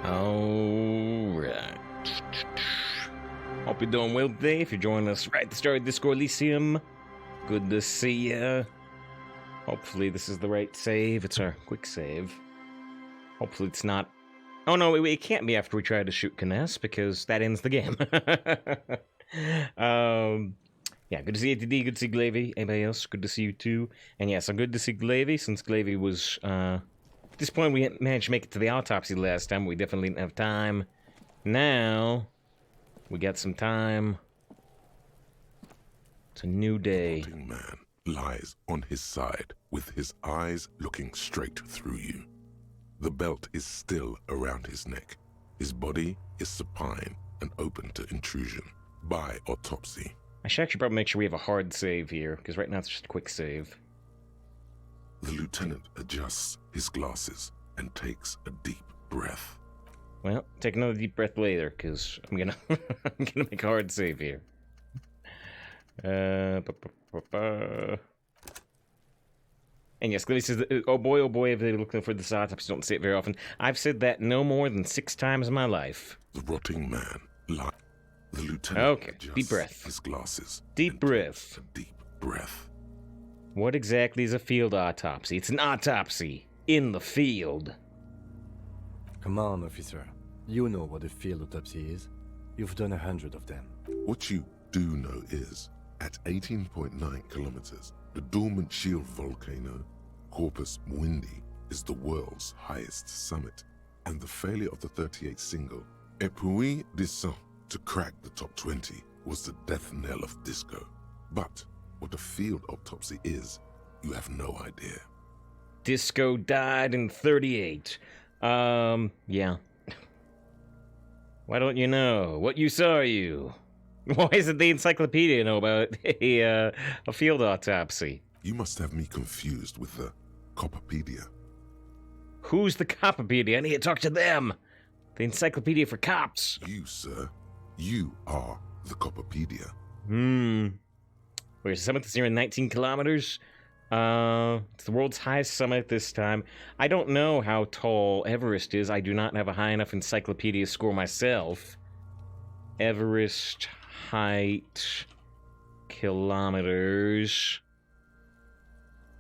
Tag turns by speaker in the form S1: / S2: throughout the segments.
S1: Alright. Hope you're doing well today. If you're joining us right at the start of Discord Elysium, good to see ya. Hopefully this is the right save. It's our quick save. Hopefully it's not... Oh no, it can't be after we try to shoot Kness, because that ends the game. Yeah, good to see you, TD. Good to see Glavy. Anybody else? Good to see you too. And yes, I'm good to see Glavy, since Glavy was, at this point we managed to make it to the autopsy last time. We definitely didn't have time. Now, we got some time. It's a new day.
S2: The rotting man lies on his side, with his eyes looking straight through you. The belt is still around his neck. His body is supine and open to intrusion by autopsy.
S1: I should actually probably make sure we have a hard save here, because right now it's just a quick save.
S2: The lieutenant adjusts his glasses and takes a deep breath.
S1: Well, take another deep breath later, because I'm gonna I'm gonna make a hard save here. And yes, Glavy says, oh boy, if they're looking for this autopsy, don't say it very often. I've said that no more than 6 times in my life.
S2: The rotting man lies. The lieutenant
S1: okay,
S2: adjusts
S1: deep breath.
S2: his glasses.
S1: Deep breath.
S2: A deep breath.
S1: What exactly is a field autopsy? It's an autopsy in the field.
S3: Come on, officer. You know what a field autopsy is. You've done 100 of them.
S2: What you do know is, at 18.9 kilometers, the dormant shield volcano, Corpus Mundi, is the world's highest summit, and the failure of the 38 single, Et puis descend, to crack the top 20 was the death knell of disco. But what a field autopsy is, you have no idea.
S1: Disco died in 38. Yeah. Why don't you know? What use are you? Why isn't the encyclopedia know about a field autopsy?
S2: You must have me confused with the Copperpedia.
S1: Who's the Copperpedia? I need to talk to them. The encyclopedia for cops.
S2: You, sir. You are the Copperpedia.
S1: Where's the summit this year in 19 kilometers? It's the world's highest summit this time. I don't know how tall Everest is. I do not have a high enough encyclopedia score myself. Everest height kilometers.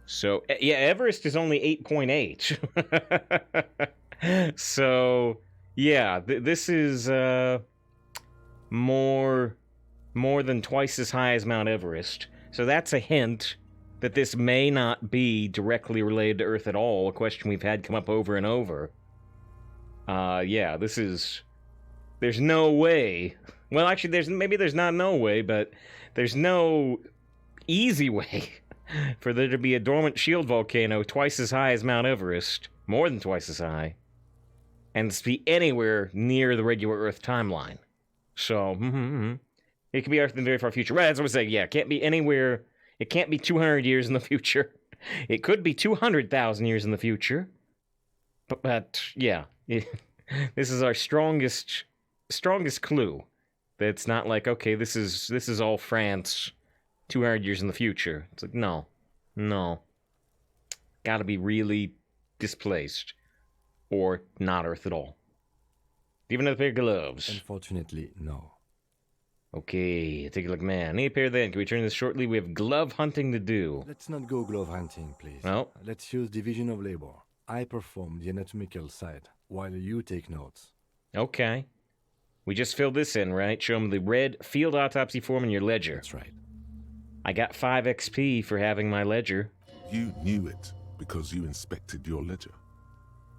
S1: So, yeah, Everest is only 8.8. So, yeah, this is, more than twice as high as Mount Everest. So that's a hint that this may not be directly related to Earth at all, a question we've had come up over and over. Yeah, this is... There's no way... Well, actually, there's not no way, but there's no easy way for there to be a dormant shield volcano twice as high as Mount Everest, more than twice as high, and to be anywhere near the regular Earth timeline. So, it could be Earth in the very far future. Right, that's what I'm saying. Yeah, it can't be anywhere. It can't be 200 years in the future. It could be 200,000 years in the future. But yeah, this is our strongest clue. That it's not like, okay, this is all France 200 years in the future. It's like, no. Gotta be really displaced. Or not Earth at all. Even a pair of gloves.
S3: Unfortunately, no.
S1: Okay, take a look, man. Need a pair then. Can we turn this shortly? We have glove hunting to do.
S3: Let's not go glove hunting, please.
S1: No.
S3: Let's use division of labor. I perform the anatomical side, while you take notes.
S1: Okay. We just filled this in, right? Show them the red field autopsy form in your ledger.
S3: That's right.
S1: I got 5 XP for having my ledger.
S2: You knew it because you inspected your ledger.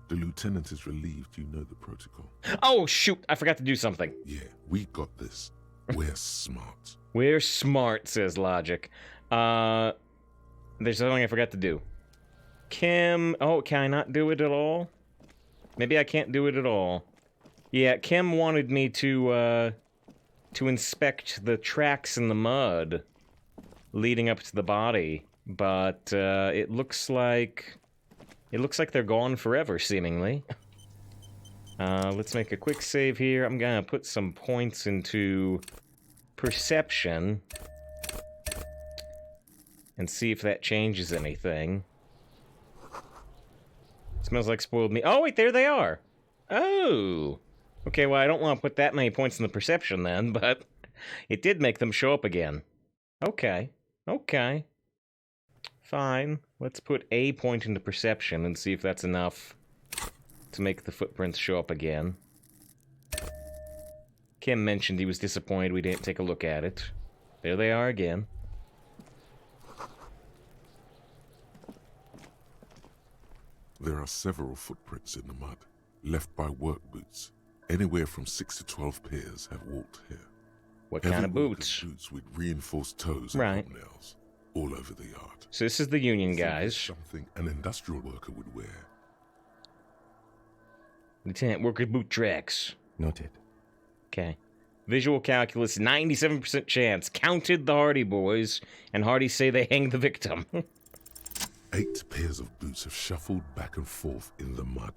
S2: The lieutenant is relieved you know the protocol.
S1: Oh, shoot! I forgot to do something.
S2: Yeah, we got this. We're smart.
S1: We're smart, says Logic. There's something I forgot to do. Kim... Oh, can I not do it at all? Maybe I can't do it at all. Yeah, Kim wanted me to inspect the tracks in the mud leading up to the body, but, it looks like they're gone forever, seemingly. Let's make a quick save here. I'm gonna put some points into perception and see if that changes anything. Smells like spoiled meat. Oh, wait, there they are. Oh! Okay, well, I don't want to put that many points in the perception then, but it did make them show up again. Okay. Okay. Fine. Let's put a point into perception and see if that's enough to make the footprints show up again. Kim mentioned he was disappointed we didn't take a look at it. There they are again.
S2: There are several footprints in the mud, left by work boots. Anywhere from 6 to 12 pairs have walked here.
S1: What
S2: Heavy
S1: kind of
S2: workers'
S1: boots?
S2: Boots with reinforced toes and
S1: Right.
S2: hobnails, all over the yard.
S1: So this is the Union
S2: Think it's
S1: guys.
S2: Something an industrial worker would wear.
S1: Lieutenant Worker boot tracks.
S3: Noted.
S1: Okay. Visual calculus, 97% chance. Counted the Hardy Boys, and Hardy say they hanged the victim.
S2: 8 pairs of boots have shuffled back and forth in the mud.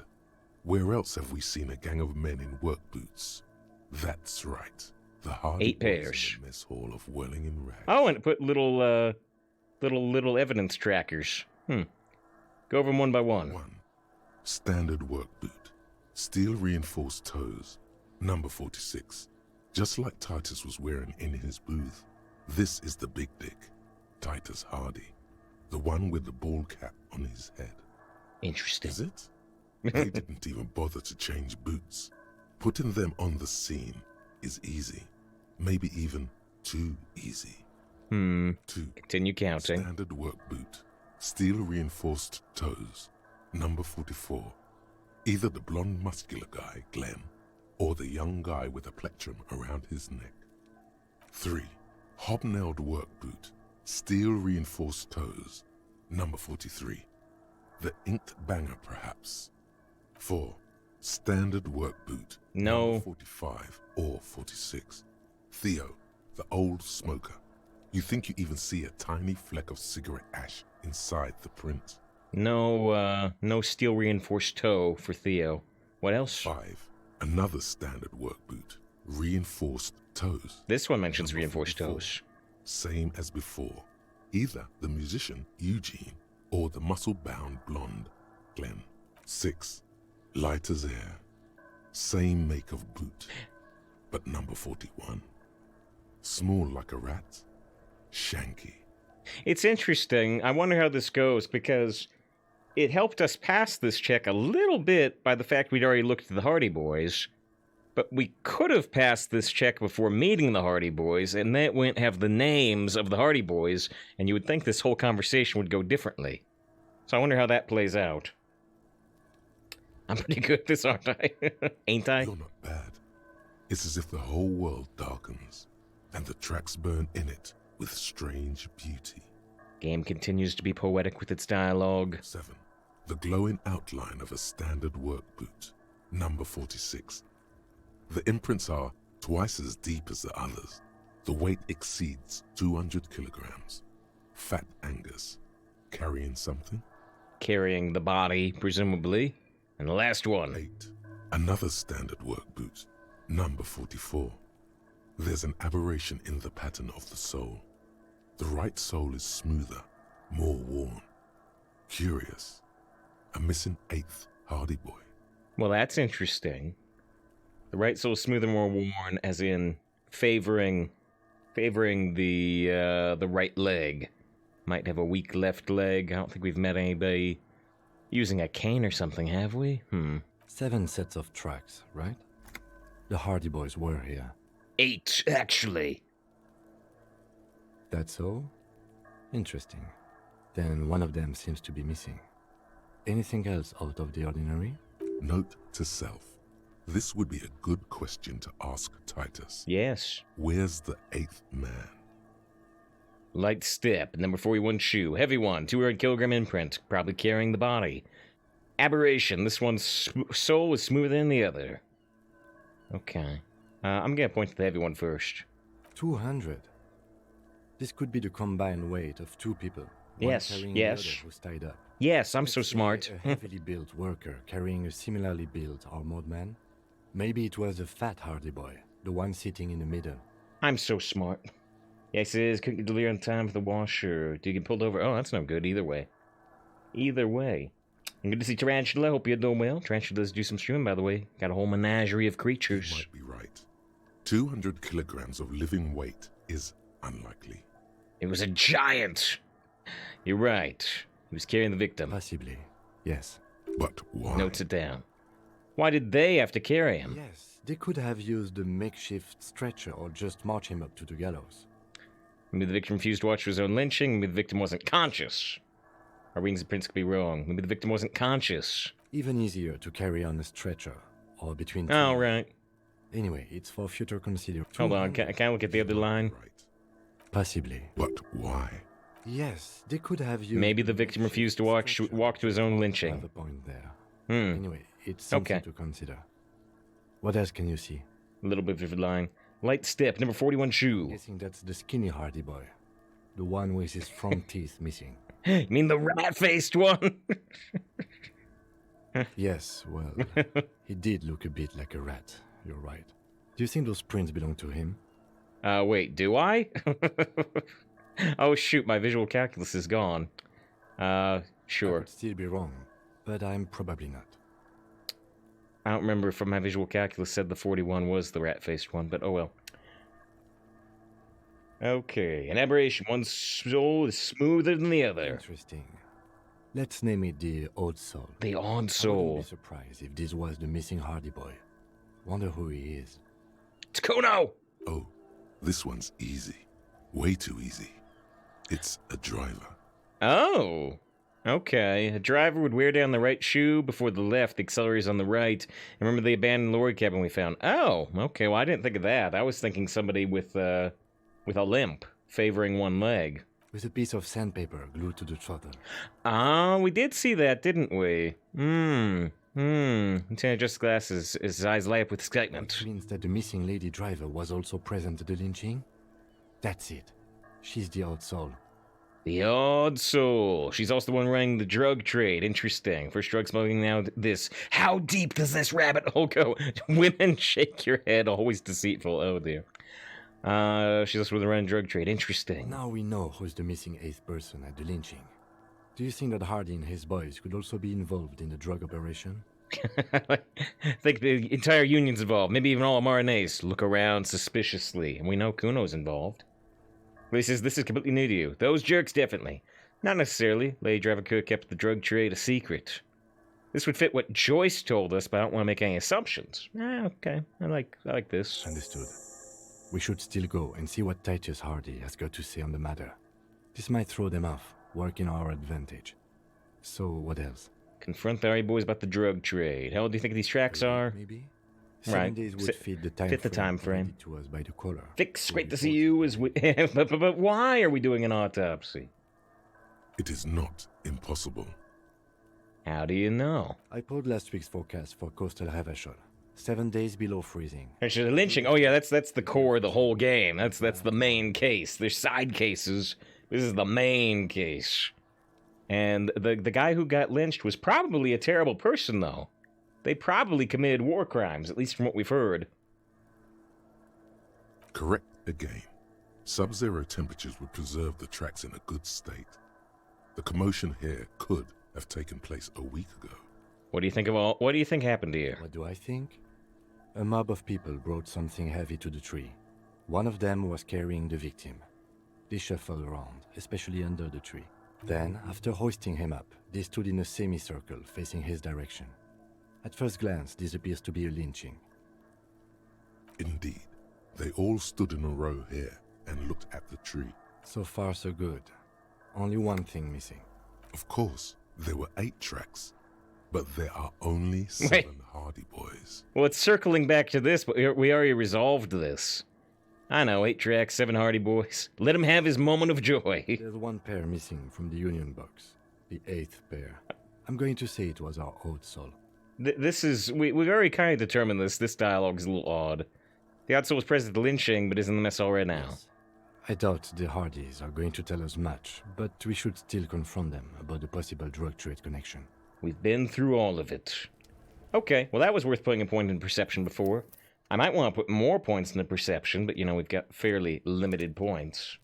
S2: Where else have we seen a gang of men in work boots? That's right. The Hardy
S1: 8
S2: Boys
S1: pairs.
S2: in the mess hall of Welling in Rags.
S1: Oh, and it put little evidence trackers. Go over them one by one.
S2: 1. Standard work boot. Steel reinforced toes. Number 46. Just like Titus was wearing in his booth. This is the big dick. Titus Hardy. The one with the bald cap on his head.
S1: Interesting.
S2: Is it? They didn't even bother to change boots. Putting them on the scene is easy. Maybe even too easy. 2.
S1: Continue counting.
S2: Standard work boot. Steel reinforced toes. Number 44. Either the blonde muscular guy, Glenn, or the young guy with a plectrum around his neck. 3. Hobnailed work boot. Steel reinforced toes. Number 43. The inked banger, perhaps. 4. Standard work boot.
S1: No.
S2: Number 45 or 46. Theo, the old smoker. You think you even see a tiny fleck of cigarette ash inside the print.
S1: No steel reinforced toe for Theo. What else?
S2: 5. Another standard work boot. Reinforced toes.
S1: This one mentions
S2: Number
S1: reinforced
S2: 44.
S1: toes.
S2: Same as before. Either the musician, Eugene, or the muscle-bound blonde, Glenn. 6. Light as air. Same make of boot. But number 41. Small like a rat. Shanky.
S1: It's interesting. I wonder how this goes, because it helped us pass this check a little bit by the fact we'd already looked at the Hardy Boys. But we could have passed this check before meeting the Hardy Boys, and that wouldn't have the names of the Hardy Boys, and you would think this whole conversation would go differently. So I wonder how that plays out. I'm pretty good at this, aren't I? Ain't I?
S2: You're not bad. It's as if the whole world darkens, and the tracks burn in it with strange beauty.
S1: Game continues to be poetic with its dialogue.
S2: 7. The glowing outline of a standard work boot. Number 46. The imprints are twice as deep as the others. The weight exceeds 200 kilograms. Fat Angus. Carrying something?
S1: Carrying the body, presumably. And the last one.
S2: 8. Another standard work boot. Number 44. There's an aberration in the pattern of the sole. The right sole is smoother, more worn. Curious. A missing 8th Hardy Boy.
S1: Well, that's interesting. The right sole smoother, more worn, as in favoring the right leg. Might have a weak left leg. I don't think we've met anybody using a cane or something, have we?
S3: 7 sets of tracks, right? The Hardy Boys were here.
S1: 8, actually.
S3: That's all? Interesting. Then one of them seems to be missing. Anything else out of the ordinary?
S2: Note to self. This would be a good question to ask Titus.
S1: Yes.
S2: Where's the 8th man?
S1: Light step, number 41 shoe, heavy one, 200 kilogram imprint, probably carrying the body. Aberration, this one's sole is smoother than the other. Okay. I'm gonna point to the heavy one first.
S3: 200. This could be the combined weight of 2 people. One
S1: Yes,
S3: carrying
S1: yes.
S3: The other who's tied up.
S1: Yes, I'm so
S3: Let's say
S1: smart.
S3: A heavily built worker carrying a similarly built armored man. Maybe it was a fat Hardy Boy, the one sitting in the middle.
S1: I'm so smart. Yes, it is. Couldn't get delivered on time for the washer. Did you get pulled over? Oh, that's no good either way. Either way. Good to see Tarantula. Hope you're doing well. Tarantulas do some streaming, by the way. Got a whole menagerie of
S2: You
S1: creatures.
S2: might be right. 200 kilograms of living weight is unlikely.
S1: It was a giant. You're right. He was carrying the victim.
S3: Possibly. Yes.
S2: But why?
S1: Notes it down. Why did they have to carry him?
S3: Yes. They could have used a makeshift stretcher or just march him up to the gallows.
S1: Maybe the victim refused to watch his own lynching. Maybe the victim wasn't conscious. Our readings of Prince could be wrong. Maybe the victim wasn't conscious.
S3: Even easier to carry on a stretcher or between two.
S1: Oh, right.
S3: Anyway, it's for future consideration.
S1: Hold on. Can I look at the other line?
S2: Right.
S3: Possibly.
S2: But why?
S3: Yes, they could have used.
S1: Maybe the victim refused to walk to his own
S3: I
S1: lynching.
S3: have a point there.
S1: Hmm.
S3: Anyway, it's something
S1: Okay.
S3: to consider. What else can you see?
S1: A little bit of a line. Light step, number 41 shoe.
S3: Guessing that's the skinny Hardy boy. The one with his front teeth missing.
S1: You mean the rat-faced one?
S3: Yes, well, he did look a bit like a rat. You're right. Do you think those prints belong to him?
S1: Wait, do I? Oh, shoot, my visual calculus is gone.
S3: I
S1: Sure.
S3: could still be wrong, but I'm probably not.
S1: I don't remember if my visual calculus said the 41 was the rat-faced one, but oh well. Okay, an aberration. One soul is smoother than the other.
S3: Interesting. Let's name it the Odd Soul.
S1: The odd
S3: I wouldn't
S1: soul.
S3: be surprised if this was the missing Hardy boy. Wonder who he is.
S1: It's Kuno!
S2: Oh, this one's easy. Way too easy. It's a driver.
S1: Oh, okay. A driver would wear down the right shoe before the left. The accelerator's on the right. Remember the abandoned lorry cabin we found? Oh, okay. Well, I didn't think of that. I was thinking somebody with a limp, favoring one leg.
S3: With a piece of sandpaper glued to the throttle.
S1: Ah, we did see that, didn't we? Lieutenant Just glasses, his eyes light up with excitement.
S3: Which means that the missing lady driver was also present at the lynching? That's it. She's the Odd Soul.
S1: The odd soul. She's also the one running the drug trade. Interesting. First drug smuggling, now this. How deep does this rabbit hole go? Women shake your head, always deceitful. Oh dear. She's also with the running drug trade. Interesting.
S3: Now we know who's the missing eighth person at the lynching. Do you think that Hardy and his boys could also be involved in the drug operation?
S1: I think the entire union's involved. Maybe even all of RNAs look around suspiciously. And we know Kuno's involved. This is completely new to you. Those jerks, definitely. Not necessarily. Lady driver could have kept the drug trade a secret. This would fit what Joyce told us, but I don't want to make any assumptions. Okay. I like this.
S3: Understood. We should still go and see what Titus Hardy has got to say on the matter. This might throw them off, work in our advantage. So, what else?
S1: Confront the Hardy boys about the drug trade. How old do you think these tracks are?
S3: Maybe?
S1: Right.
S3: 7 days would fit the time
S1: fit the time frame.
S3: provided to us by the caller.
S1: Fix,
S3: Who
S1: great to
S3: reports
S1: see you. As we, but why are we doing an autopsy?
S2: It is not impossible.
S1: How do you know?
S3: I pulled last week's forecast for coastal Havashol. 7 days below freezing.
S1: Actually, the lynching. Oh yeah, that's the core of the whole game. That's the main case. There's side cases. This is the main case. And the guy who got lynched was probably a terrible person, though. They probably committed war crimes, at least from what we've heard.
S2: Correct again. Sub-zero temperatures would preserve the tracks in a good state. The commotion here could have taken place a week ago.
S1: What do you think happened here?
S3: What do I think? A mob of people brought something heavy to the tree. One of them was carrying the victim. They shuffled around, especially under the tree. Then, after hoisting him up, they stood in a semicircle facing his direction. At first glance, this appears to be a lynching.
S2: Indeed, they all stood in a row here and looked at the tree.
S3: So far, so good. Only one thing missing.
S2: Of course, there were 8 tracks, but there are only 7 Hardy boys.
S1: Well, it's circling back to this, but we already resolved this. I know, 8 tracks, 7 Hardy boys. Let him have his moment of joy.
S3: There's one pair missing from the Union box. The 8th pair. I'm going to say it was our Odd Soul.
S1: This is... We've already kind of determined this. This dialogue is a little odd. The Odd Soul was present at the lynching, but is in the mess hall right now.
S3: Yes. I doubt the Hardys are going to tell us much, but we should still confront them about the possible drug trade connection.
S1: We've been through all of it. Okay, well that was worth putting a point in perception before. I might want to put more points in the perception, but you know, we've got fairly limited points.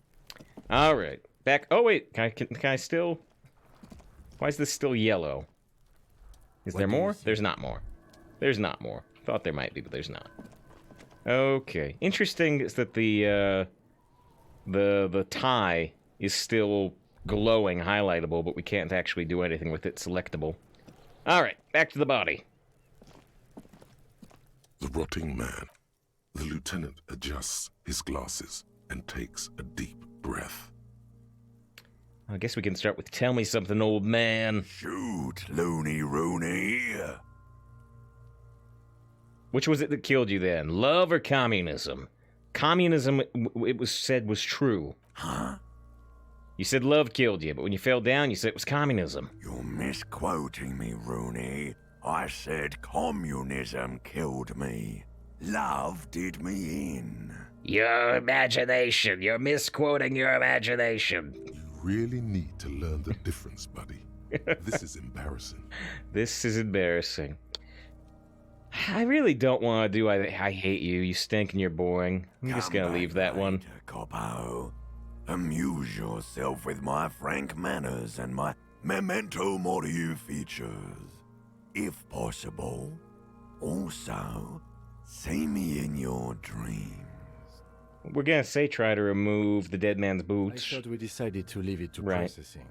S1: Alright, back... Oh wait, can I still... Why is this still yellow? Is
S3: What
S1: there
S3: do you
S1: more?
S3: see?
S1: There's not more. There's not more. Thought there might be, but there's not. Okay. Interesting is that the tie is still glowing, highlightable, but we can't actually do anything with it selectable. Alright, back to the body.
S2: The rotting man. The lieutenant adjusts his glasses and takes a deep breath.
S1: I guess we can start with tell me something, old man.
S4: Shoot, Looney Rooney.
S1: Which was it that killed you then? Love or communism? Communism, it was said, was true.
S4: Huh?
S1: You said love killed you, but when you fell down, you said it was communism.
S4: You're misquoting me, Rooney. I said communism killed me. Love did me in.
S1: Your imagination. You're misquoting your imagination.
S2: You really need to learn the difference, buddy. This is embarrassing.
S1: This is embarrassing. I really don't want to do I hate you. You stink and you're boring. I'm just
S4: Come
S1: gonna leave that
S4: back
S1: one.
S4: later, Coppo. Amuse yourself with my frank manners and my memento mori features. If possible. Also, see me in your dreams.
S1: We're gonna say try to remove the dead man's
S3: I
S1: boots.
S3: thought we decided to leave it to
S1: Right.
S3: processing.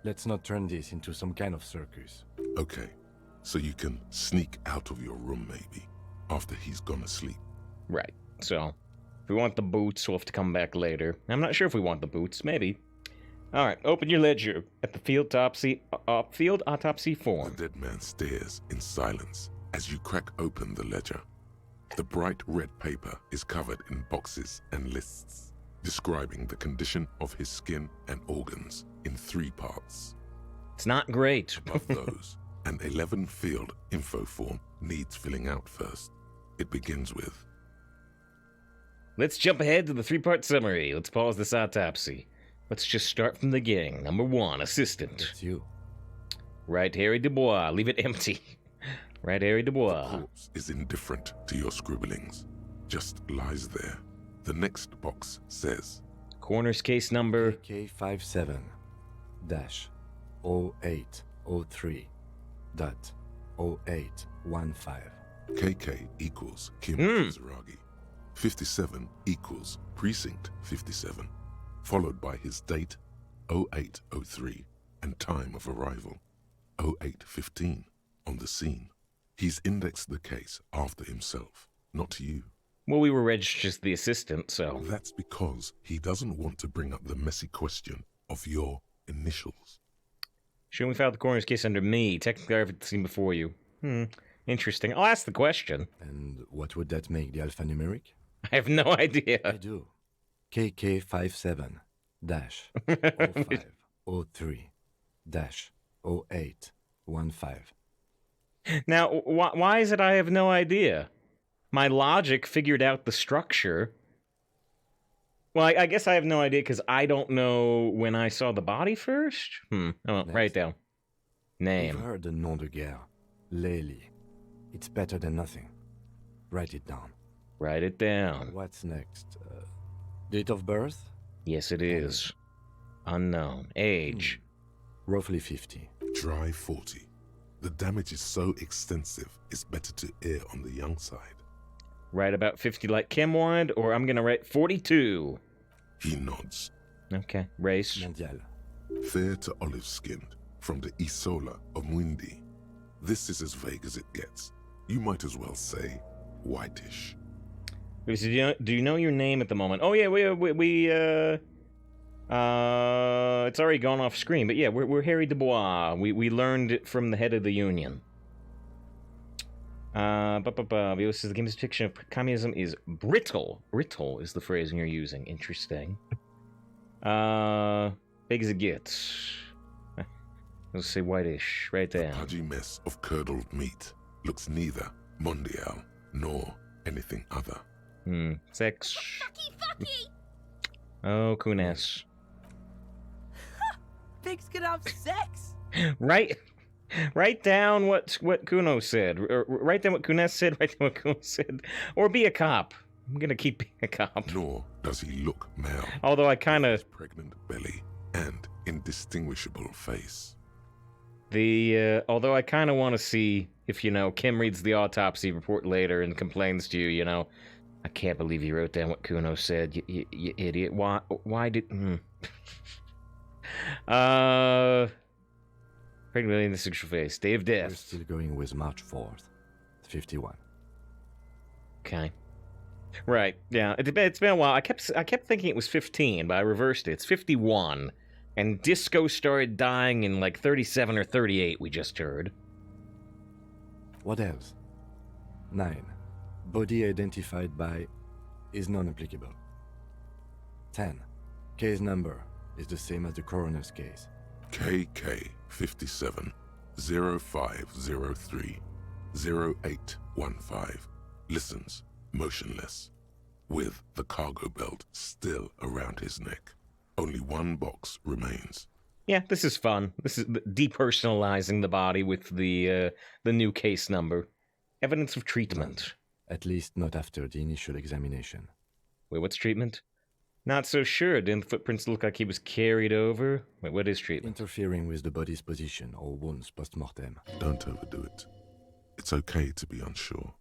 S3: Let's not turn this into some kind of circus.
S2: Okay, so you can sneak out of your room maybe, after he's gone to sleep.
S1: Right. So, if we want the boots, we'll have to come back later. I'm not sure if we want the boots. Maybe. All right. Open your ledger at the field autopsy
S2: The
S1: form.
S2: dead man stares in silence as you crack open the ledger. The bright red paper is covered in boxes and lists, describing the condition of his skin and organs in 3 parts.
S1: It's not great.
S2: Above those, an 11-field info form needs filling out first. It begins with,
S1: Let's jump ahead to the 3-part summary. Let's pause this autopsy. Let's just start from the gang. Number 1, assistant.
S3: It's you.
S1: Right, Harry Dubois. Leave it empty. Right, Harry
S2: the
S1: Dubois.
S2: corpse is indifferent to your scribblings, just lies there. The next box says,
S1: Coroner's case number.
S3: K57-0803.0815.
S2: KK equals Kim
S1: Hmm.
S2: Kizaragi. 57 equals Precinct 57, followed by his date 0803 and time of arrival 0815 on the scene. He's indexed the case after himself, not you.
S1: Well, we were registered as the assistant, so.
S2: That's because he doesn't want to bring up the messy question of your initials.
S1: She only filed the coroner's case under me. Technically, I've seen before you. Interesting. I'll ask the question.
S3: And what would that make the alphanumeric?
S1: I have no idea.
S3: I do. KK57-0503-0815.
S1: Now, why is it I have no idea? My logic figured out the structure. Well, I guess I have no idea because I don't know when I saw the body first. Oh, write it down.
S3: You've
S1: Name.
S3: heard the nom de guerre. Lely. It's better than nothing. Write it down.
S1: Write it down.
S3: What's next? Date of birth?
S1: Yes, it is. Unknown. Age.
S3: Roughly 50.
S2: Dry 40. The damage is so extensive, it's better to err on the young side.
S1: Write about 50 like Kim wanted, or I'm gonna write 42.
S2: He nods.
S1: Okay. Race.
S3: Mondial.
S2: Fair to olive-skinned, from the Isola of Mwindi. This is as vague as it gets. You might as well say whitish.
S1: Do you know your name at the moment? Oh yeah, it's already gone off screen, but yeah, we're Harry Dubois. We learned it from the head of the union. This is the game's depiction of communism is brittle. Brittle is the phrasing you're using. Interesting. Big as it gets. Let's say whitish, right there.
S2: Pudgy mess of curdled meat looks neither mondial nor anything other.
S1: Sex.
S5: Fucky!
S1: Oh, Kunes.
S5: Pigs can have sex?
S1: Write down what Kuno said. Or write down what Kunes said, write down what Kuno said. Or be a cop. I'm gonna keep being a cop.
S2: Nor does he look male.
S1: Although I kinda...
S2: His pregnant belly and indistinguishable face.
S1: Although I kind of want to see if, Kim reads the autopsy report later and complains to you, I can't believe you wrote down what Kuno said, you idiot. Why did... Pregnant in the sexual phase. Day of
S3: We're
S1: death.
S3: still going with March 4th. 51.
S1: Okay. Right, yeah. It's been a while. I kept thinking it was 15, but I reversed it. It's 51. And Disco started dying in like 37 or 38, we just heard.
S3: What else? 9. Body identified by is non-applicable. 10. Case number is the same as the coroner's case.
S2: KK 57 0503 0815 listens motionless, with the cargo belt still around his neck. Only one box remains.
S1: Yeah, this is fun. This is depersonalizing the body with the new case number. Evidence of treatment.
S3: At least not after the initial examination.
S1: Wait, what's treatment? Not so sure. Didn't the footprints look like he was carried over? Wait, what is treatment?
S3: Interfering with the body's position or wounds post-mortem.
S2: Don't overdo it. It's okay to be unsure.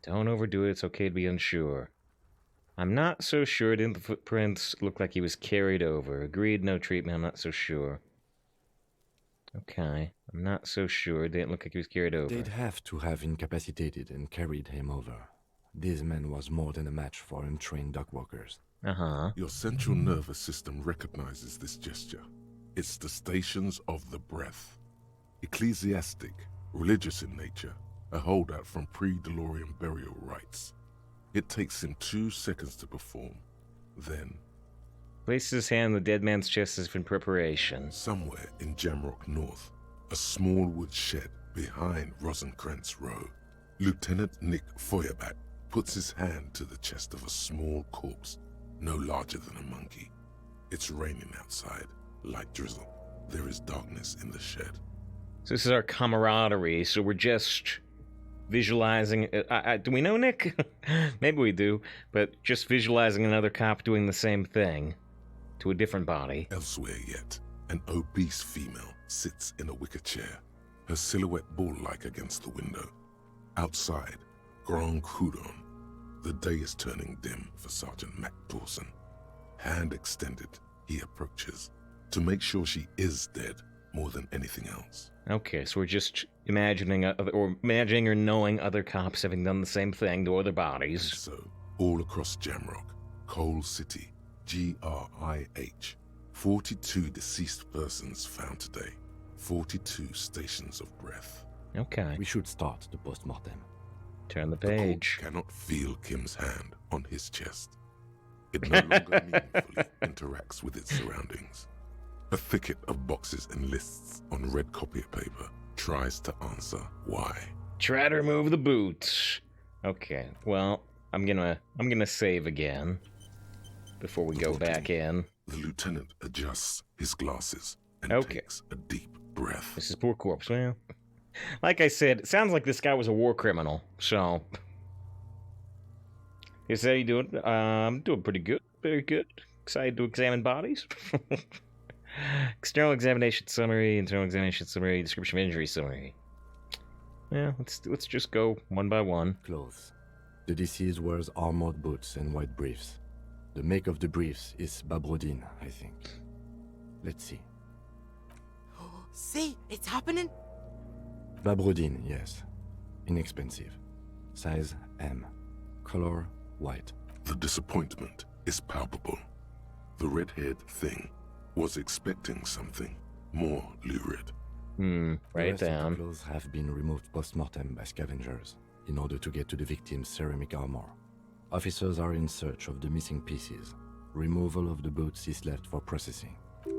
S1: Don't overdo it. It's okay to be unsure. I'm not so sure. Didn't the footprints look like he was carried over? Agreed, no treatment. I'm not so sure. Okay. I'm not so sure. Didn't look like he was carried over.
S3: They'd have to have incapacitated and carried him over. This man was more than a match for untrained dogwalkers.
S1: Uh-huh.
S2: Your central nervous system recognizes this gesture. It's the stations of the breath. Ecclesiastic, religious in nature, a holdout from pre-DeLorean burial rites. It takes him 2 seconds to perform. Then,
S1: Places his hand on the dead man's chest as if in preparation.
S2: somewhere in Jamrock North, a small wood shed behind Rosencrantz Row, Lieutenant Nick Feuerbach puts his hand to the chest of a small corpse, no larger than a monkey. It's raining outside, light drizzle. There is darkness in the shed.
S1: So this is our camaraderie, so we're just visualizing... do we know Nick? Maybe we do, but just visualizing another cop doing the same thing to a different body.
S2: Elsewhere yet, an obese female sits in a wicker chair, her silhouette bull-like against the window. Outside, Grand Coudon. The day is turning dim for Sergeant Mac Dawson. Hand extended, he approaches, to make sure she is dead more than anything else.
S1: Okay, so we're just imagining or knowing other cops having done the same thing to other
S2: And
S1: bodies.
S2: so, all across Jamrock, Coal City, GRIH, 42 deceased persons found today, 42 stations of breath.
S1: Okay,
S3: We should start the post-mortem.
S1: turn the
S2: The corpse
S1: page.
S2: cannot feel Kim's hand on his chest. It no longer meaningfully interacts with its surroundings. A thicket of boxes and lists on red copy paper tries to answer why.
S1: Try to remove the boots. Okay, well, I'm gonna save again before we go back in.
S2: The lieutenant adjusts his glasses and
S1: Okay.
S2: takes a deep breath.
S1: This is poor corpse. Well, like I said, it sounds like this guy was a war criminal. So, is how you doing? I'm doing pretty good. Very good. Excited to examine bodies. External examination summary. Internal examination summary. Description of injury summary. Yeah, let's just go one by one.
S3: Clothes. The deceased wears armored boots and white briefs. The make of the briefs is Babrodin, I think. Let's see.
S5: See, it's happening.
S3: Babrodin, yes. Inexpensive. Size M. Color white.
S2: The disappointment is palpable. The red-haired thing was expecting something more lurid.
S3: The
S1: Write it
S3: rest of
S1: down.
S3: the clothes have been removed post-mortem by scavengers in order to get to the victim's ceramic armor. Officers are in search of the missing pieces. Removal of the boots is left for processing.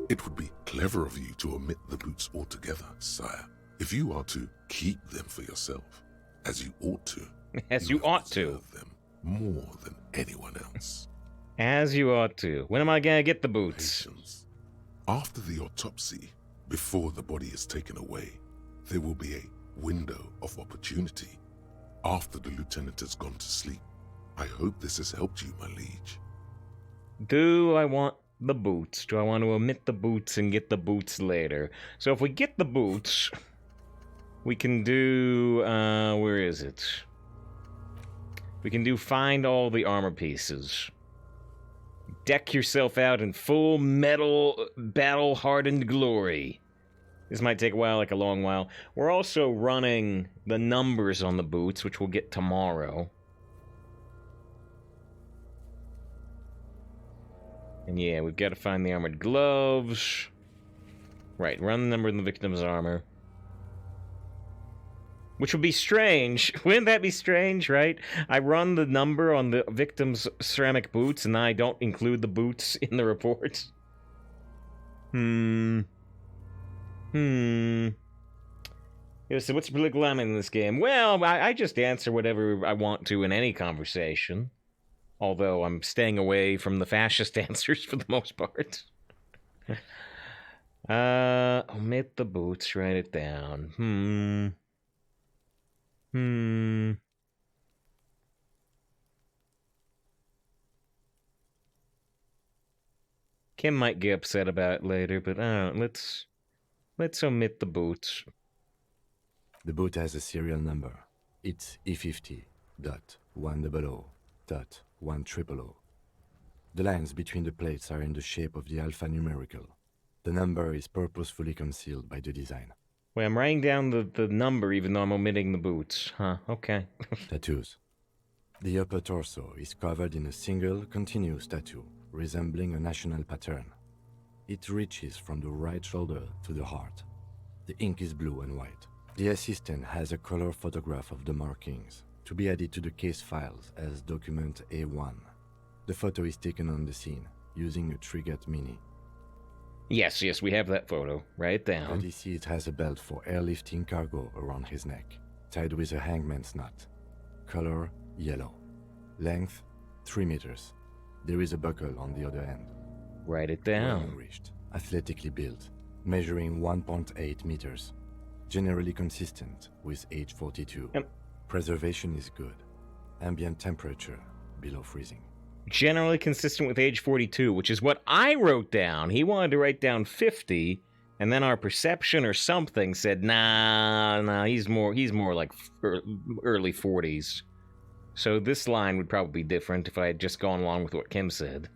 S2: It would be clever of you to omit the boots altogether, sire. If you are to keep them for yourself, as you ought to.
S1: As you
S2: have
S1: ought to.
S2: preserved them more than anyone else.
S1: As you ought to. When am I gonna get the boots?
S2: Patience. After the autopsy, before the body is taken away, there will be a window of opportunity. After the lieutenant has gone to sleep. I hope this has helped you, my liege.
S1: Do I want the boots? Do I want to omit the boots and get the boots later? So if we get the boots, we can do, where is it? We can do find all the armor pieces. Deck yourself out in full metal, battle-hardened glory. This might take a while, like a long while. We're also running the numbers on the boots, which we'll get tomorrow. And yeah, we've got to find the armored gloves. Right, run the number in the victim's armor. Which would be strange. Wouldn't that be strange, right? I run the number on the victim's ceramic boots, and I don't include the boots in the report. Yeah, so what's political alignment in this game? Well, I just answer whatever I want to in any conversation. Although I'm staying away from the fascist answers for the most part. Omit the boots, write it down. Kim might get upset about it later, but let's omit the boots.
S3: The boot has a serial number. It's E50.100.100. The lines between the plates are in the shape of the alphanumerical. The number is purposefully concealed by the design.
S1: Wait, I'm writing down the number even though I'm omitting the boots. Huh, okay.
S3: Tattoos. The upper torso is covered in a single, continuous tattoo, resembling a national pattern. It reaches from the right shoulder to the heart. The ink is blue and white. The assistant has a color photograph of the markings, to be added to the case files as document A1. The photo is taken on the scene, using a Trigat Mini.
S1: Yes, we have that photo. Write it down.
S3: The deceased has a belt for airlifting cargo around his neck, tied with a hangman's knot. Color, yellow. Length, 3 meters. There is a buckle on the other end.
S1: Write it down.
S3: Well-nourished, athletically built, measuring 1.8 meters. Generally consistent with age 42. Preservation is good. Ambient temperature, below freezing.
S1: Generally consistent with age 42, which is what I wrote down. He wanted to write down 50, and then our perception or something said, nah, he's more like early 40s. So this line would probably be different if I had just gone along with what Kim said.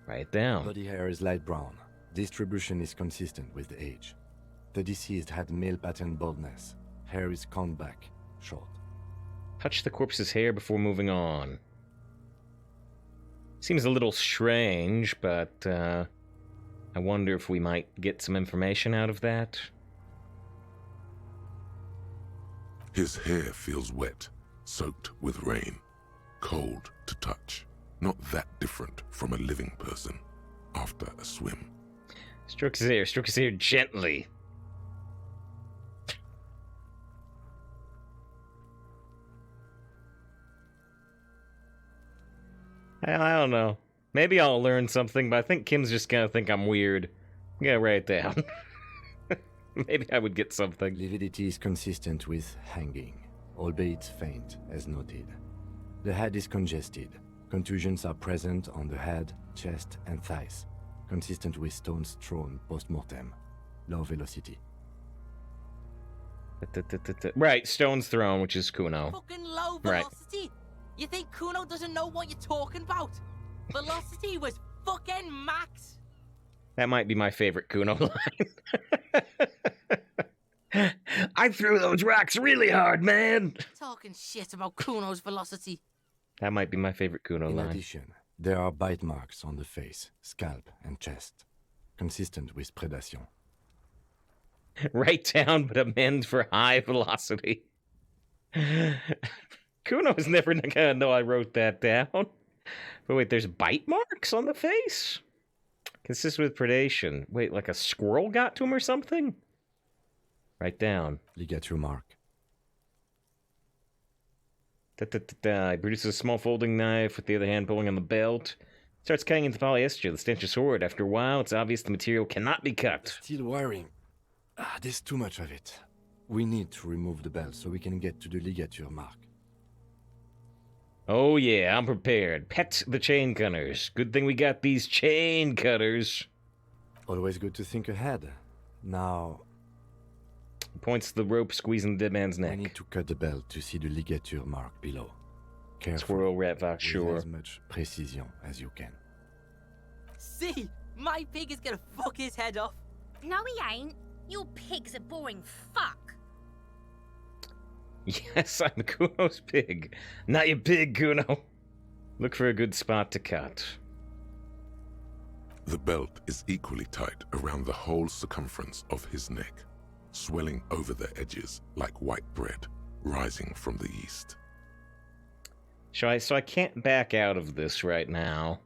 S1: Write it down.
S3: Body hair is light brown. Distribution is consistent with the age. The deceased had male pattern baldness. Hair is combed back, short.
S1: Touch the corpse's hair before moving on. Seems a little strange, but I wonder if we might get some information out of that.
S2: His hair feels wet, soaked with rain, cold to touch. Not that different from a living person after a swim.
S1: Stroke his hair gently. I don't know. Maybe I'll learn something, but I think Kim's just gonna think I'm weird. I'm gonna write it down. Maybe I would get something.
S3: Lividity is consistent with hanging, albeit faint, as noted. The head is congested. Contusions are present on the head, chest, and thighs, consistent with stones thrown post-mortem. Low velocity.
S1: Right, stones thrown, which is Kuno.
S5: Fucking low
S1: Right.
S5: velocity. You think Kuno doesn't know what you're talking about? Velocity was fucking max.
S1: That might be my favorite Kuno line. I threw those rocks really hard, man.
S5: Talking shit about Kuno's velocity.
S1: That might be my favorite Kuno
S3: In
S1: line.
S3: addition, there are bite marks on the face, scalp, and chest, consistent with predation.
S1: Write down, but amend for high velocity. Kuno's never gonna know I wrote that down. But wait, there's bite marks on the face? Consistent with predation. Wait, like a squirrel got to him or something? Write down.
S3: Ligature mark.
S1: He produces a small folding knife with the other hand pulling on the belt. Starts cutting into polyester. The stench is horrid. After a while, it's obvious the material cannot be cut.
S3: Steel wiring. There's too much of it. We need to remove the belt so we can get to the ligature mark.
S1: Oh yeah, I'm prepared. Pet the chain cutters. Good thing we got these chain cutters.
S3: Always good to think ahead. Now,
S1: Points to the rope squeezing the dead man's
S3: we
S1: neck.
S3: need to cut the belt to see the ligature mark below. Carefully,
S1: Squirrel, rat, fox,
S3: with
S1: sure.
S3: as much precision as you can.
S5: See, my pig is gonna fuck his head off.
S6: No, he ain't. Your pig's a boring fuck.
S1: Yes, I'm Kuno's pig. Not your pig, Kuno. Look for a good spot to cut.
S2: The belt is equally tight around the whole circumference of his neck, swelling over the edges like white bread rising from the east.
S1: So I can't back out of this right now.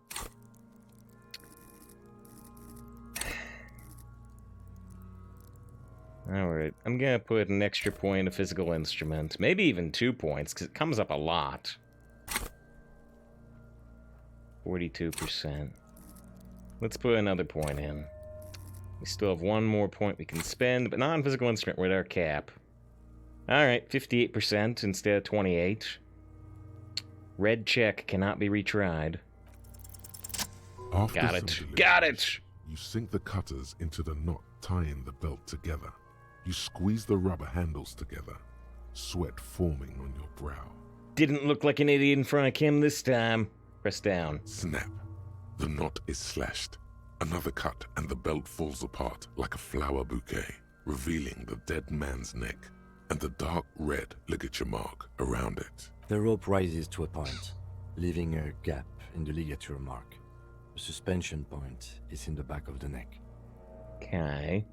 S1: Alright, I'm gonna put an extra point of physical instrument. Maybe even 2 points, because it comes up a lot. 42%. Let's put another point in. We still have one more point we can spend, but not on physical instrument, we're at our cap. Alright, 58% instead of 28. Red check cannot be retried.
S2: After
S1: Got
S2: some
S1: it.
S2: deliberation,
S1: Got it!
S2: You sink the cutters into the knot tying the belt together. You squeeze the rubber handles together, sweat forming on your brow.
S1: Didn't look like an idiot in front of Kim this time. Press down.
S2: Snap. The knot is slashed. Another cut and the belt falls apart like a flower bouquet, revealing the dead man's neck and the dark red ligature mark around it.
S3: The rope rises to a point, leaving a gap in the ligature mark. The suspension point is in the back of the neck.
S1: Okay.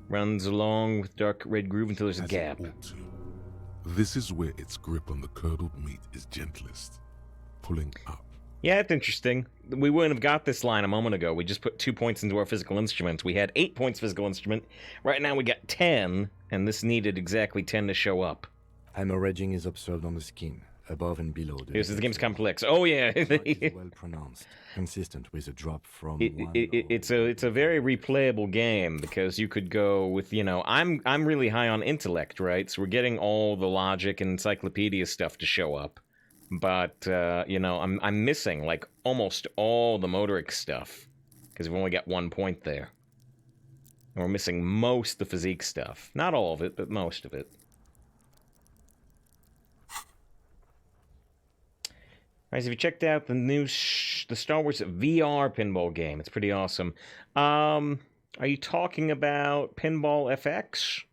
S1: Runs along with dark red groove until there's a
S2: As it
S1: gap.
S2: ought to. This is where its grip on the curdled meat is gentlest, pulling up.
S1: Yeah, it's interesting. We wouldn't have got this line a moment ago. We just put 2 points into our physical instrument. We had 8 points physical instrument. Right now we got 10, and this needed exactly 10 to show up.
S3: Hemorrhaging is observed on the skin, above and below the
S1: This game's
S3: ligature.
S1: complex. Oh yeah,
S3: The mark is well pronounced, consistent with a drop from one
S1: it's a very replayable game because you could go with, you know, I'm really high on intellect, right? So we're getting all the logic and encyclopedia stuff to show up, but you know, I'm missing like almost all the motoric stuff because we've only got 1 point there, and we're missing most of the physique stuff. Not all of it, but most of it. Alright, so if you checked out the new the Star Wars VR pinball game, it's pretty awesome. Are you talking about Pinball FX?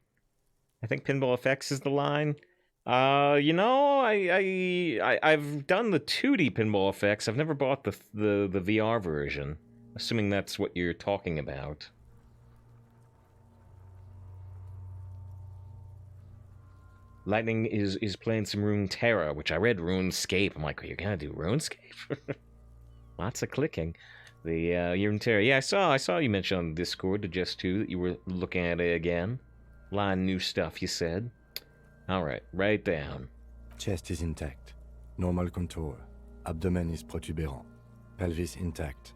S1: I think Pinball FX is the line. You know, I've done the 2D Pinball FX. I've never bought the VR version. Assuming that's what you're talking about. Lightning is playing some Runeterra, which I read RuneScape. I'm like, are you gonna do RuneScape? Lots of clicking. The Runeterra. Yeah, I saw you mention on Discord to Just 2 that you were looking at it again. A lot of new stuff, you said. Alright, write down.
S3: Chest is intact, normal contour. Abdomen is protuberant, pelvis intact,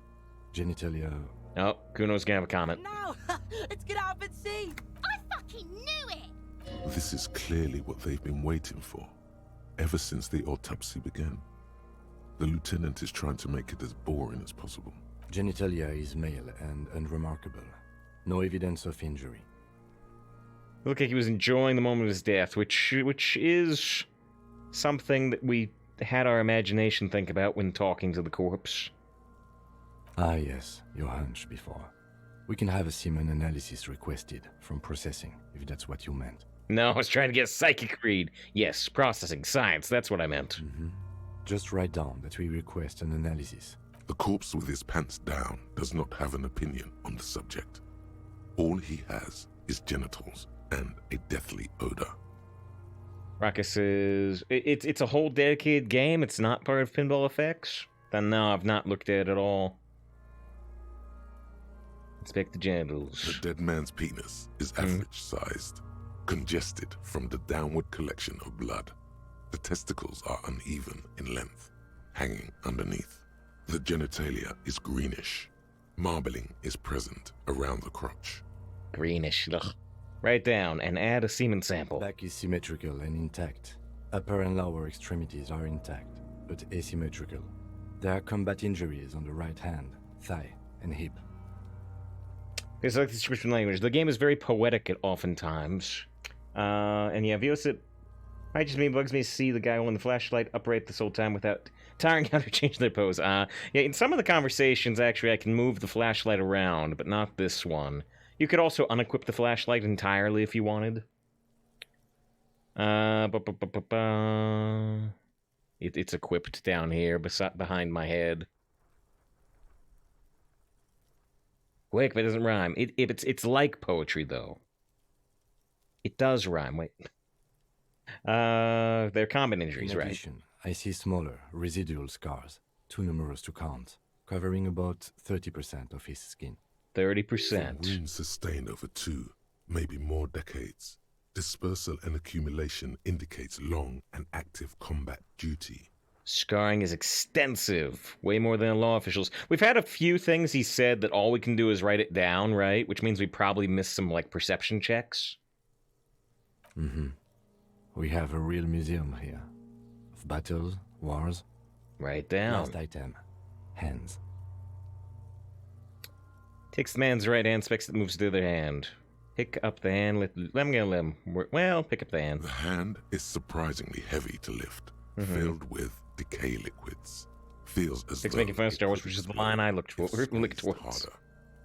S3: genitalia.
S1: Oh, Kuno's gonna have a comment.
S5: No, let's get out and see.
S6: I fucking knew it!
S2: This is clearly what they've been waiting for, ever since the autopsy began. The lieutenant is trying to make it as boring as possible.
S3: Genitalia is male and unremarkable. No evidence of injury.
S1: Looked like he was enjoying the moment of his death, which is something that we had our imagination think about when talking to the corpse.
S3: Ah yes, your hunch before. We can have a semen analysis requested from processing, if that's what you meant.
S1: No, I was trying to get a psychic read. Yes, processing science, that's what I meant.
S3: Just write down that we request an analysis.
S2: The corpse with his pants down does not have an opinion on the subject. All he has is genitals and a deathly odor.
S1: Raka says, it's a whole dedicated game, it's not part of Pinball FX? Then no, I've not looked at it at all. Inspect the genitals.
S2: The dead man's penis is average-sized, congested from the downward collection of blood. The testicles are uneven in length, hanging underneath. The genitalia is greenish. Marbling is present around the crotch.
S1: Greenish, ugh. Write down and add a semen sample.
S3: Back is symmetrical and intact. Upper and lower extremities are intact, but asymmetrical. There are combat injuries on the right hand, thigh, and hip.
S1: It's like the description language. The game is very poetic at oftentimes. And yeah, Vio said, might just mean bugs me to see the guy holding the flashlight upright this whole time without tiring out or changing their pose. Yeah, in some of the conversations, actually, I can move the flashlight around, but not this one. You could also unequip the flashlight entirely if you wanted. It's equipped down here, behind my head. Quick, but it doesn't rhyme. It's like poetry, though. It does rhyme. Wait. They're combat injuries,
S3: In
S1: right?
S3: addition, I see smaller, residual scars, too numerous to count, covering about 30% of his skin.
S1: 30%.
S2: Wounds sustained over 2, maybe more decades. Dispersal and accumulation indicates long and active combat duty.
S1: Scarring is extensive. Way more than law officials. We've had a few things he said that all we can do is write it down, right? Which means we probably missed some, like, perception checks.
S3: Mm-hmm. We have a real museum here. Of battles, wars.
S1: Write down.
S3: Last item. Hands.
S1: Takes the man's right hand, specs it moves to the other hand. Pick up the hand, let me get a limb. Well, pick up the hand.
S2: The hand is surprisingly heavy to lift, filled with decay liquids. Feels as
S1: It's
S2: though
S1: making fun of
S2: it
S1: Star Wars,
S2: could
S1: which is the
S2: explode
S1: line I looked
S2: if
S1: towards.
S2: squeezed harder.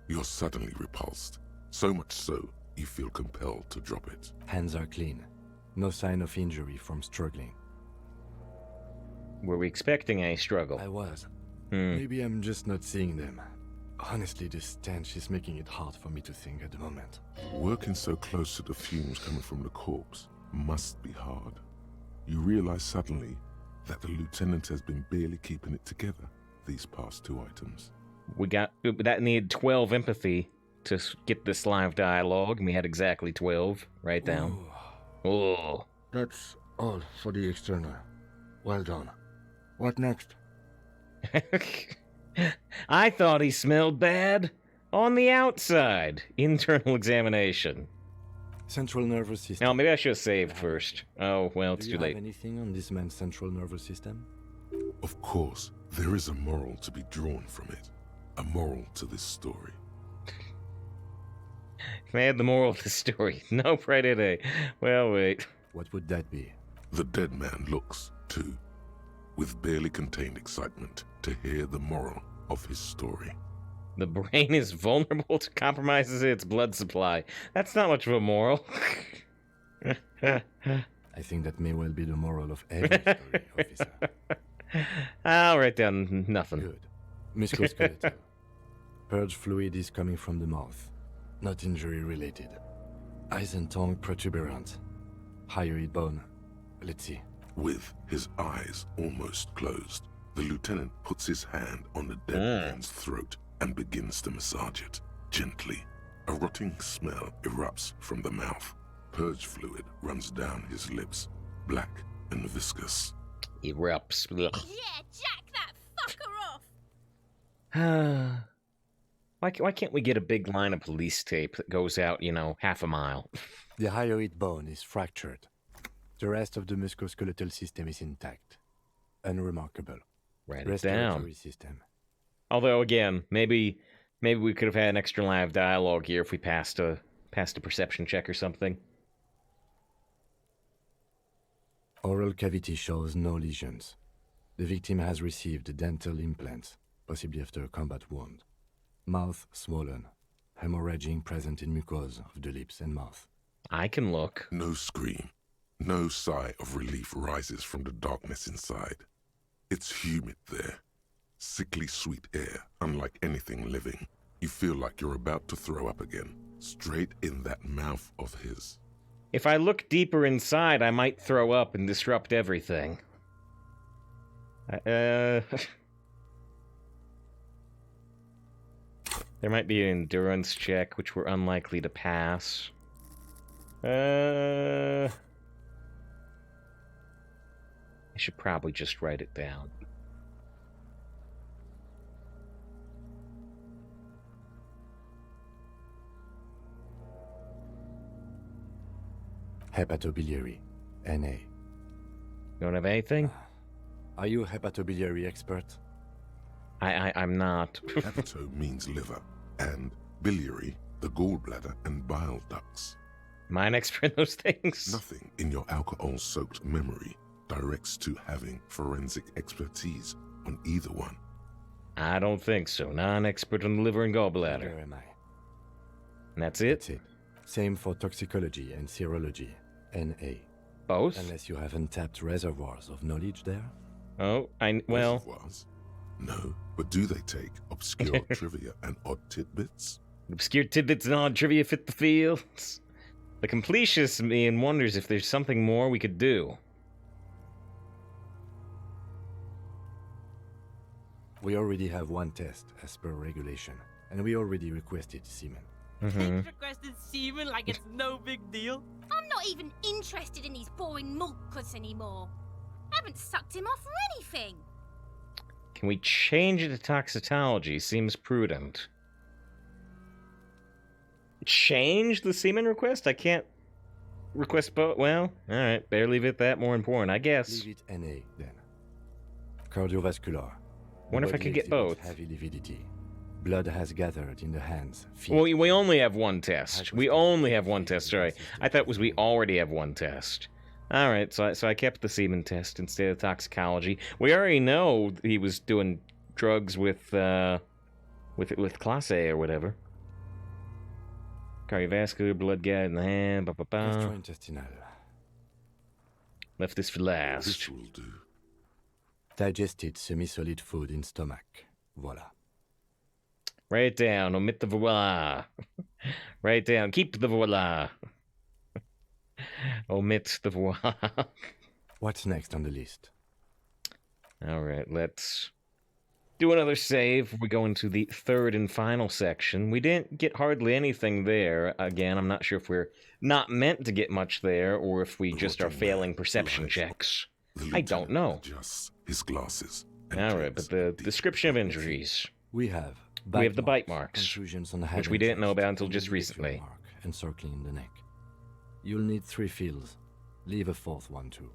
S2: You're suddenly repulsed, so much so you feel compelled to drop it.
S3: Hands are clean. No sign of injury from struggling.
S1: Were we expecting a struggle?
S3: I was. Maybe I'm just not seeing them. Honestly, this stench is making it hard for me to think at the moment.
S2: Working so close to the fumes coming from the corpse must be hard. You realize suddenly that the lieutenant has been barely keeping it together these past 2 items.
S1: That needed 12 empathy to get this live dialogue, and we had exactly 12. Write down. Oh.
S3: That's all for the external. Well done. What next?
S1: I thought he smelled bad. On the outside. Internal examination.
S3: Central nervous system.
S1: Now, maybe I should have saved first. Oh, well, it's
S3: Do
S1: too
S3: you
S1: late.
S3: have anything on this man's central nervous system?
S2: Of course, there is a moral to be drawn from it. A moral to this story.
S1: Can I add the moral of the story? Nope, right today. Well, wait.
S3: What would that be?
S2: The dead man looks, too, with barely contained excitement to hear the moral of his story.
S1: The brain is vulnerable to compromises its blood supply. That's not much of a moral.
S3: I think that may well be the moral of every story, officer.
S1: I'll write down nothing.
S3: Good. Musculoskeletal. Purge fluid is coming from the mouth. Not injury related. Eyes and tongue protuberant. Hyoid bone. Let's see.
S2: With his eyes almost closed, the lieutenant puts his hand on the dead man's throat and begins to massage it, gently. A rotting smell erupts from the mouth. Purge fluid runs down his lips, black and viscous.
S1: Erupts.
S6: Yeah, jack that fucker off!
S1: Why can't we get a big line of police tape that goes out, half a mile?
S3: The hyoid bone is fractured. The rest of the musculoskeletal system is intact. Unremarkable.
S1: Write it
S3: Respiratory
S1: down.
S3: system.
S1: Although, again, maybe we could have had an extra live dialogue here if we passed a perception check or something.
S3: Oral cavity shows no lesions. The victim has received dental implants, possibly after a combat wound. Mouth swollen. Hemorrhaging present in mucosa of the lips and mouth.
S1: I can look.
S2: No scream, no sigh of relief rises from the darkness inside. It's humid there. Sickly sweet air, unlike anything living. You feel like you're about to throw up again, straight in that mouth of his.
S1: If I look deeper inside, I might throw up and disrupt everything. There might be an endurance check, which we're unlikely to pass. I should probably just write it down.
S3: Hepatobiliary, NA.
S1: Don't have anything?
S3: Are you a hepatobiliary expert?
S1: I'm not.
S2: Hepato means liver, and biliary, the gallbladder and bile ducts.
S1: Am I an expert in those things?
S2: Nothing in your alcohol-soaked memory directs to having forensic expertise on either one.
S1: I don't think so. Non-expert on the liver and gallbladder.
S3: Neither am I.
S1: And that's it?
S3: That's it. Same for toxicology and serology. NA.
S1: Both?
S3: Unless you have untapped reservoirs of knowledge there.
S1: Oh, well...
S2: Reservoirs? No, but do they take obscure trivia and odd tidbits?
S1: Obscure tidbits and odd trivia fit the fields. The completionist in me wonders if there's something more we could do.
S3: We already have one test, as per regulation, and we already requested semen.
S1: Mm-hmm.
S5: Requested semen like it's no big deal.
S6: I'm not even interested in these boring mulkers anymore. I haven't sucked him off or anything.
S1: Can we change it to toxicology? Seems prudent. Change the semen request? I can't request both. Well, alright. Better leave it that more important, I guess.
S3: Leave it NA, then. Cardiovascular.
S1: Wonder if I
S3: Body
S1: could get
S3: exhibits
S1: both.
S3: Heavy lividity. Blood has gathered in the hands, feet.
S1: Well, we only have one test. We only have one test, sorry. I thought it was we already have one test. Alright, so I kept the semen test instead of toxicology. We already know he was doing drugs with Class A or whatever. Cardiovascular, blood gat in the hand,
S3: Gastrointestinal.
S1: Left this for last.
S2: This will do.
S3: Digested semi-solid food in stomach. Voila.
S1: Write it down, omit the voila. Write it down, keep the voila. Omit the voila.
S3: What's next on the list?
S1: Alright, let's do another save. We go into the third and final section. We didn't get hardly anything there. Again, I'm not sure if we're not meant to get much there, or if we just are failing perception checks. I don't know.
S2: Adjusts his glasses. and
S1: Alright,
S2: takes
S1: but the
S2: a deep
S1: description of
S2: breath.
S1: injuries.
S3: We have
S1: the bite marks,
S3: contusions on the head
S1: which we
S3: and
S1: didn't know
S3: chest,
S1: about until
S3: and
S1: just
S3: the ligature
S1: recently.
S3: mark encircling the neck. You'll need 3 fields. Leave a 4th one too.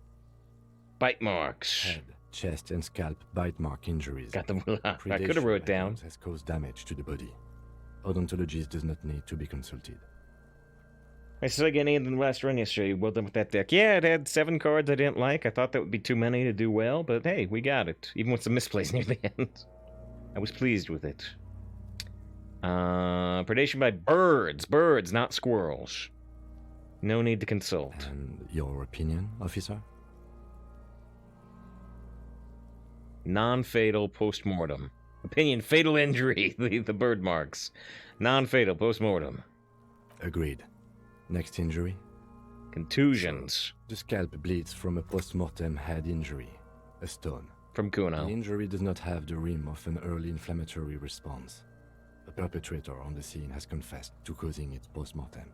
S1: Bite marks.
S3: Head, chest, and scalp bite mark injuries.
S1: Got the I could have
S3: Predation
S1: wrote
S3: by
S1: down.
S3: dogs has caused damage to the body. Odontologist does not need to be consulted.
S1: I still get any in the last run yesterday. Well done with that deck. Yeah, it had 7 cards I didn't like. I thought that would be too many to do well, but hey, we got it. Even with some misplays near the end. I was pleased with it. Predation by birds. Birds, not squirrels. No need to consult.
S3: And your opinion, officer?
S1: Non-fatal post-mortem. Opinion, fatal injury. The bird marks. Non-fatal post-mortem.
S3: Agreed. Next injury?
S1: Contusions.
S3: The scalp bleeds from a post-mortem head injury. A stone.
S1: From Kuno.
S3: The injury does not have the rim of an early inflammatory response. The perpetrator on the scene has confessed to causing it post-mortem.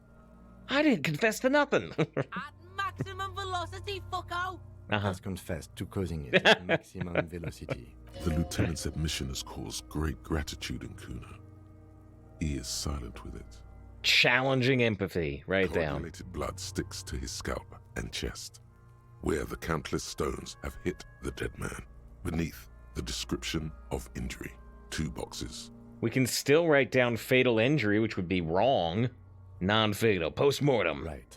S1: I didn't confess to nothing.
S5: At maximum velocity, fucko!
S3: Has confessed to causing it at maximum velocity.
S2: The lieutenant's admission has caused great gratitude in Kuno. He is silent with it.
S1: Challenging empathy. Write down.
S2: Coagulated blood sticks to his scalp and chest, where the countless stones have hit the dead man. Beneath, the description of injury. 2 boxes.
S1: We can still write down fatal injury, which would be wrong. Non-fatal. Post-mortem.
S3: Right.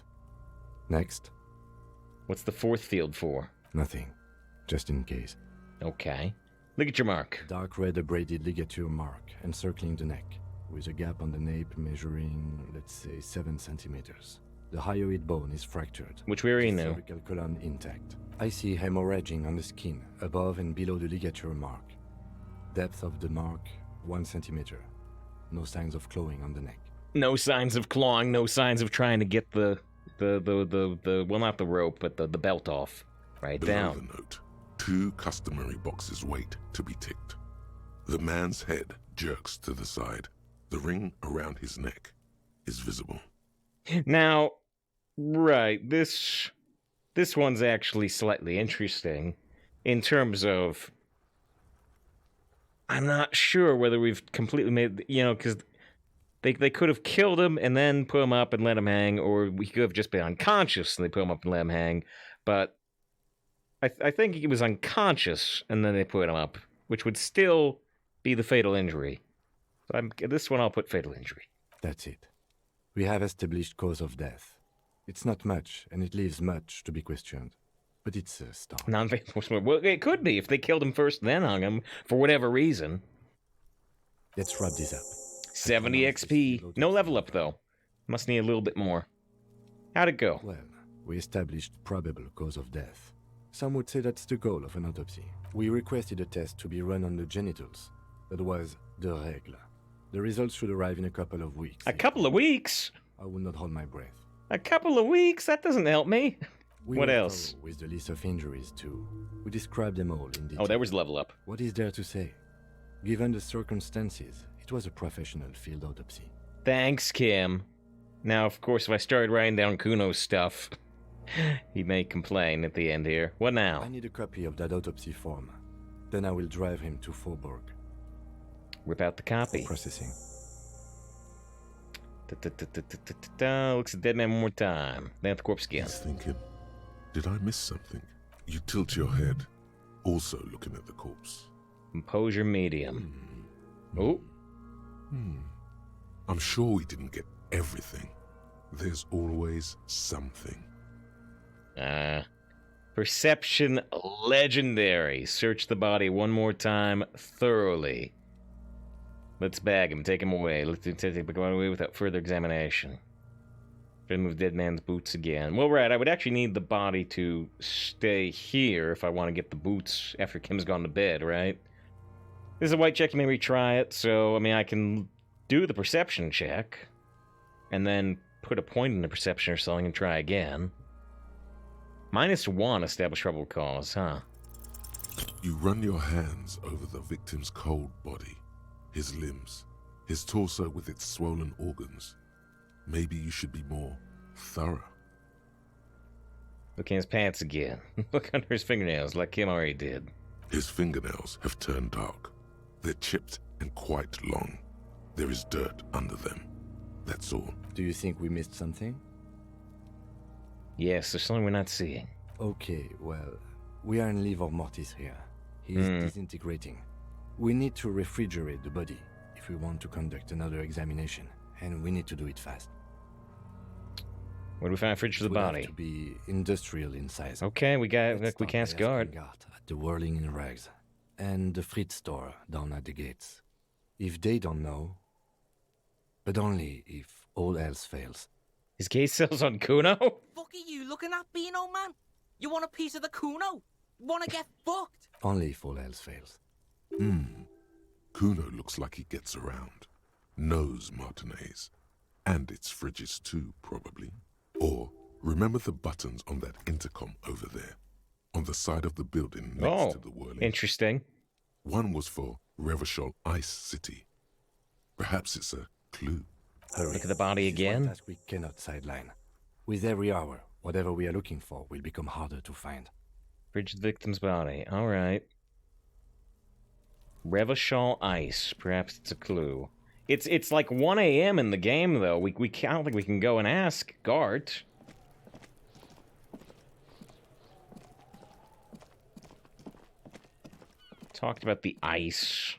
S3: Next?
S1: What's the 4th field for?
S3: Nothing. Just in case.
S1: Okay. Ligature mark.
S3: Dark red abraded ligature mark encircling the neck, with a gap on the nape measuring, let's say, 7 centimeters. The hyoid bone is fractured.
S1: Which we already
S3: The
S1: knew.
S3: cervical column intact. I see hemorrhaging on the skin, above and below the ligature mark. Depth of the mark, 1 centimeter. No signs of clawing on the neck.
S1: No signs of clawing, no signs of trying to get the well, not the rope, but the belt off. Write
S2: Below
S1: down.
S2: the note, 2 customary boxes wait to be ticked. The man's head jerks to the side. The ring around his neck is visible.
S1: Now, right, this one's actually slightly interesting in terms of I'm not sure whether we've completely made, because they could have killed him and then put him up and let him hang, or we could have just been unconscious and they put him up and let him hang. But I think he was unconscious, and then they put him up, which would still be the fatal injury. So this one I'll put fatal injury.
S3: That's it. We have established cause of death. It's not much, and it leaves much to be questioned. But it's a start.
S1: Non-fatal. Well, it could be if they killed him first, then hung him for whatever reason.
S3: Let's wrap this up.
S1: 70 XP. No level up though. Must need a little bit more. How'd it go?
S3: Well, we established probable cause of death. Some would say that's the goal of an autopsy. We requested a test to be run on the genitals. That was the règle. The results should arrive in a couple of weeks.
S1: A couple of weeks?
S3: I will not hold my breath.
S1: A couple of weeks? That doesn't help me.
S3: We
S1: What
S3: went
S1: else?
S3: through with the list of injuries too. We described them all in detail.
S1: Oh, there was level up.
S3: What is there to say? Given the circumstances, it was a professional field autopsy.
S1: Thanks, Kim. Now, of course, if I started writing down Kuno's stuff, he may complain at the end here. What now?
S3: I need a copy of that autopsy form. Then I will drive him to Faubourg.
S1: Whip out the copy.
S3: Processing.
S1: Looks at dead man one more time. Then at the corpse again.
S2: He's thinking, did I miss something? You tilt your head, also looking at the corpse.
S1: Composure medium. Oh,
S2: I'm sure we didn't get everything. There's always something.
S1: perception legendary. Search the body one more time thoroughly. Let's bag him, take him away. Let's take him away without further examination. Remove dead man's boots again. Well, right, I would actually need the body to stay here if I want to get the boots after Kim's gone to bed, right? This is a white check, you may retry it, so, I mean, I can do the perception check, and then put a point in the perception or something and try again. -1, establish probable cause, huh?
S2: You run your hands over the victim's cold body, his limbs, his torso with its swollen organs. Maybe you should be more thorough.
S1: Look in his pants again. Look under his fingernails, like Kim already did.
S2: His fingernails have turned dark. They're chipped and quite long. There is dirt under them. That's all.
S3: Do you think we missed something?
S1: Yes, there's something we're not seeing.
S3: Okay, well, we are in livor mortis here. He is disintegrating. We need to refrigerate the body if we want to conduct another examination, and we need to do it fast.
S1: Where do we find a fridge for the
S3: It would have
S1: body?
S3: to be industrial in size.
S1: Okay, we
S3: Let's
S1: cast
S3: start by
S1: guard.
S3: asking at the Whirling in Rags and the Fritz store down at the gates. If they don't know, but only if all else fails.
S1: His case sells on Kuno?
S5: Fuck are you looking at, Beano, man? You want a piece of the Kuno? Wanna get fucked?
S3: Only if all else fails.
S2: Kuno looks like he gets around. Knows Martinez. And its fridges too, probably. Or, remember the buttons on that intercom over there? On the side of the building next to the Whirling.
S1: Interesting.
S2: One was for Revachol Ice City. Perhaps it's a clue.
S3: Hurry.
S1: Look at the body
S3: This is one
S1: again.
S3: task we cannot sideline. With every hour, whatever we are looking for will become harder to find.
S1: Fridge the victim's body. Alright. Revachol Ice. Perhaps it's a clue. It's like 1 a.m. in the game, though. I don't think we can go and ask Gart. Talked about the ice.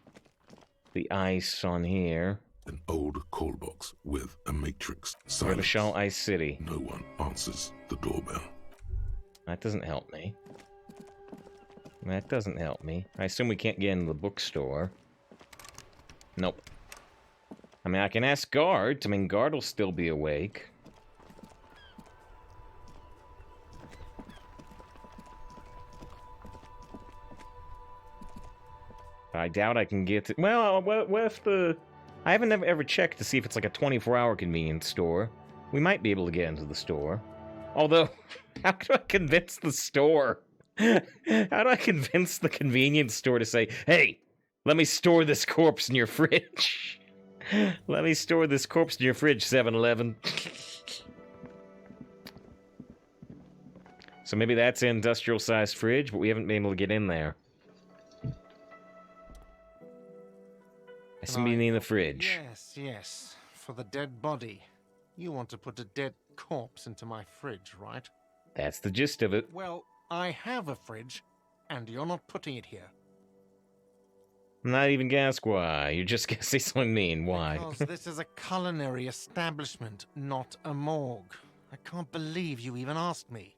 S1: The ice on here.
S2: An old call box with a matrix silence.
S1: Revachol Ice City.
S2: No one answers the doorbell.
S1: That doesn't help me. That doesn't help me. I assume we can't get into the bookstore. Nope. I mean, I can ask Guard. I mean, Guard will still be awake. I doubt I can get to... Well, what if the... I haven't ever checked to see if it's like a 24-hour convenience store. We might be able to get into the store. Although, how do I convince the store? How do I convince the convenience store to say, hey, let me store this corpse in your fridge? Let me store this corpse in your fridge, 7-Eleven. So maybe that's an industrial-sized fridge, but we haven't been able to get in there. I see something in the fridge.
S7: Yes, yes. For the dead body. You want to put a dead corpse into my fridge, right?
S1: That's the gist of it.
S7: Well, I have a fridge, and you're not putting it here.
S1: I'm not even gonna ask why. You're just gonna say something mean. Why?
S7: Because this is a culinary establishment, not a morgue. I can't believe you even asked me.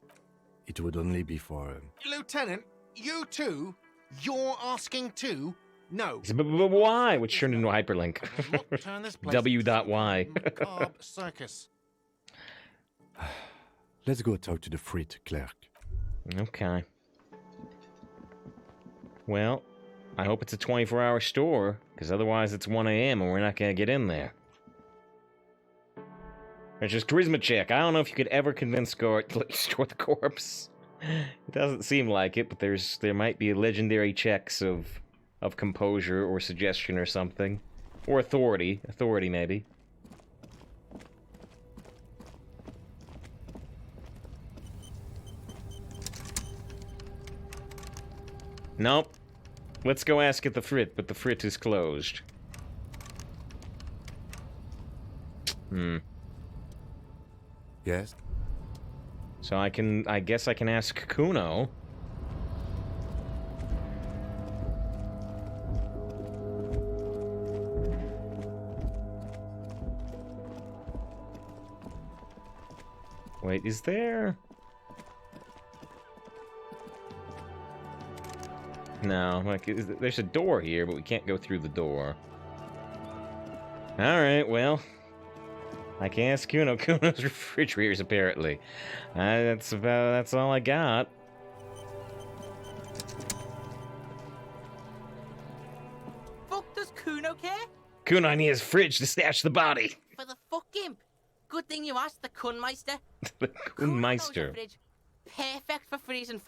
S3: It would only be for...
S7: Lieutenant, you too? You're asking too? No.
S1: But why? Which turned into a hyperlink.
S7: I will not turn this place
S1: W.Y.
S7: into a macabre circus.
S3: Let's go talk to the frit clerk.
S1: Okay. Well, I hope it's a 24-hour store, because otherwise it's 1 a.m. and we're not going to get in there. It's just charisma check. I don't know if you could ever convince Guard to let you store the corpse. It doesn't seem like it, but there might be legendary checks of composure or suggestion or something. Or authority. Authority, maybe. Nope. Let's go ask at the frit, but the frit is closed.
S3: Yes?
S1: So I guess I can ask Kuno. Wait, is there... No, like, there's a door here, but we can't go through the door. Alright, well... I can ask Kuno. Kuno's refrigerators, apparently. That's all I got.
S5: Fuck does Kuno care?
S1: Kuno, I need his fridge to stash the body.
S5: For the fuck imp. Good thing you asked the Kunmeister.
S1: The
S5: Kuno knows
S1: Kunmeister.
S5: the fridge. Perfect for freezing.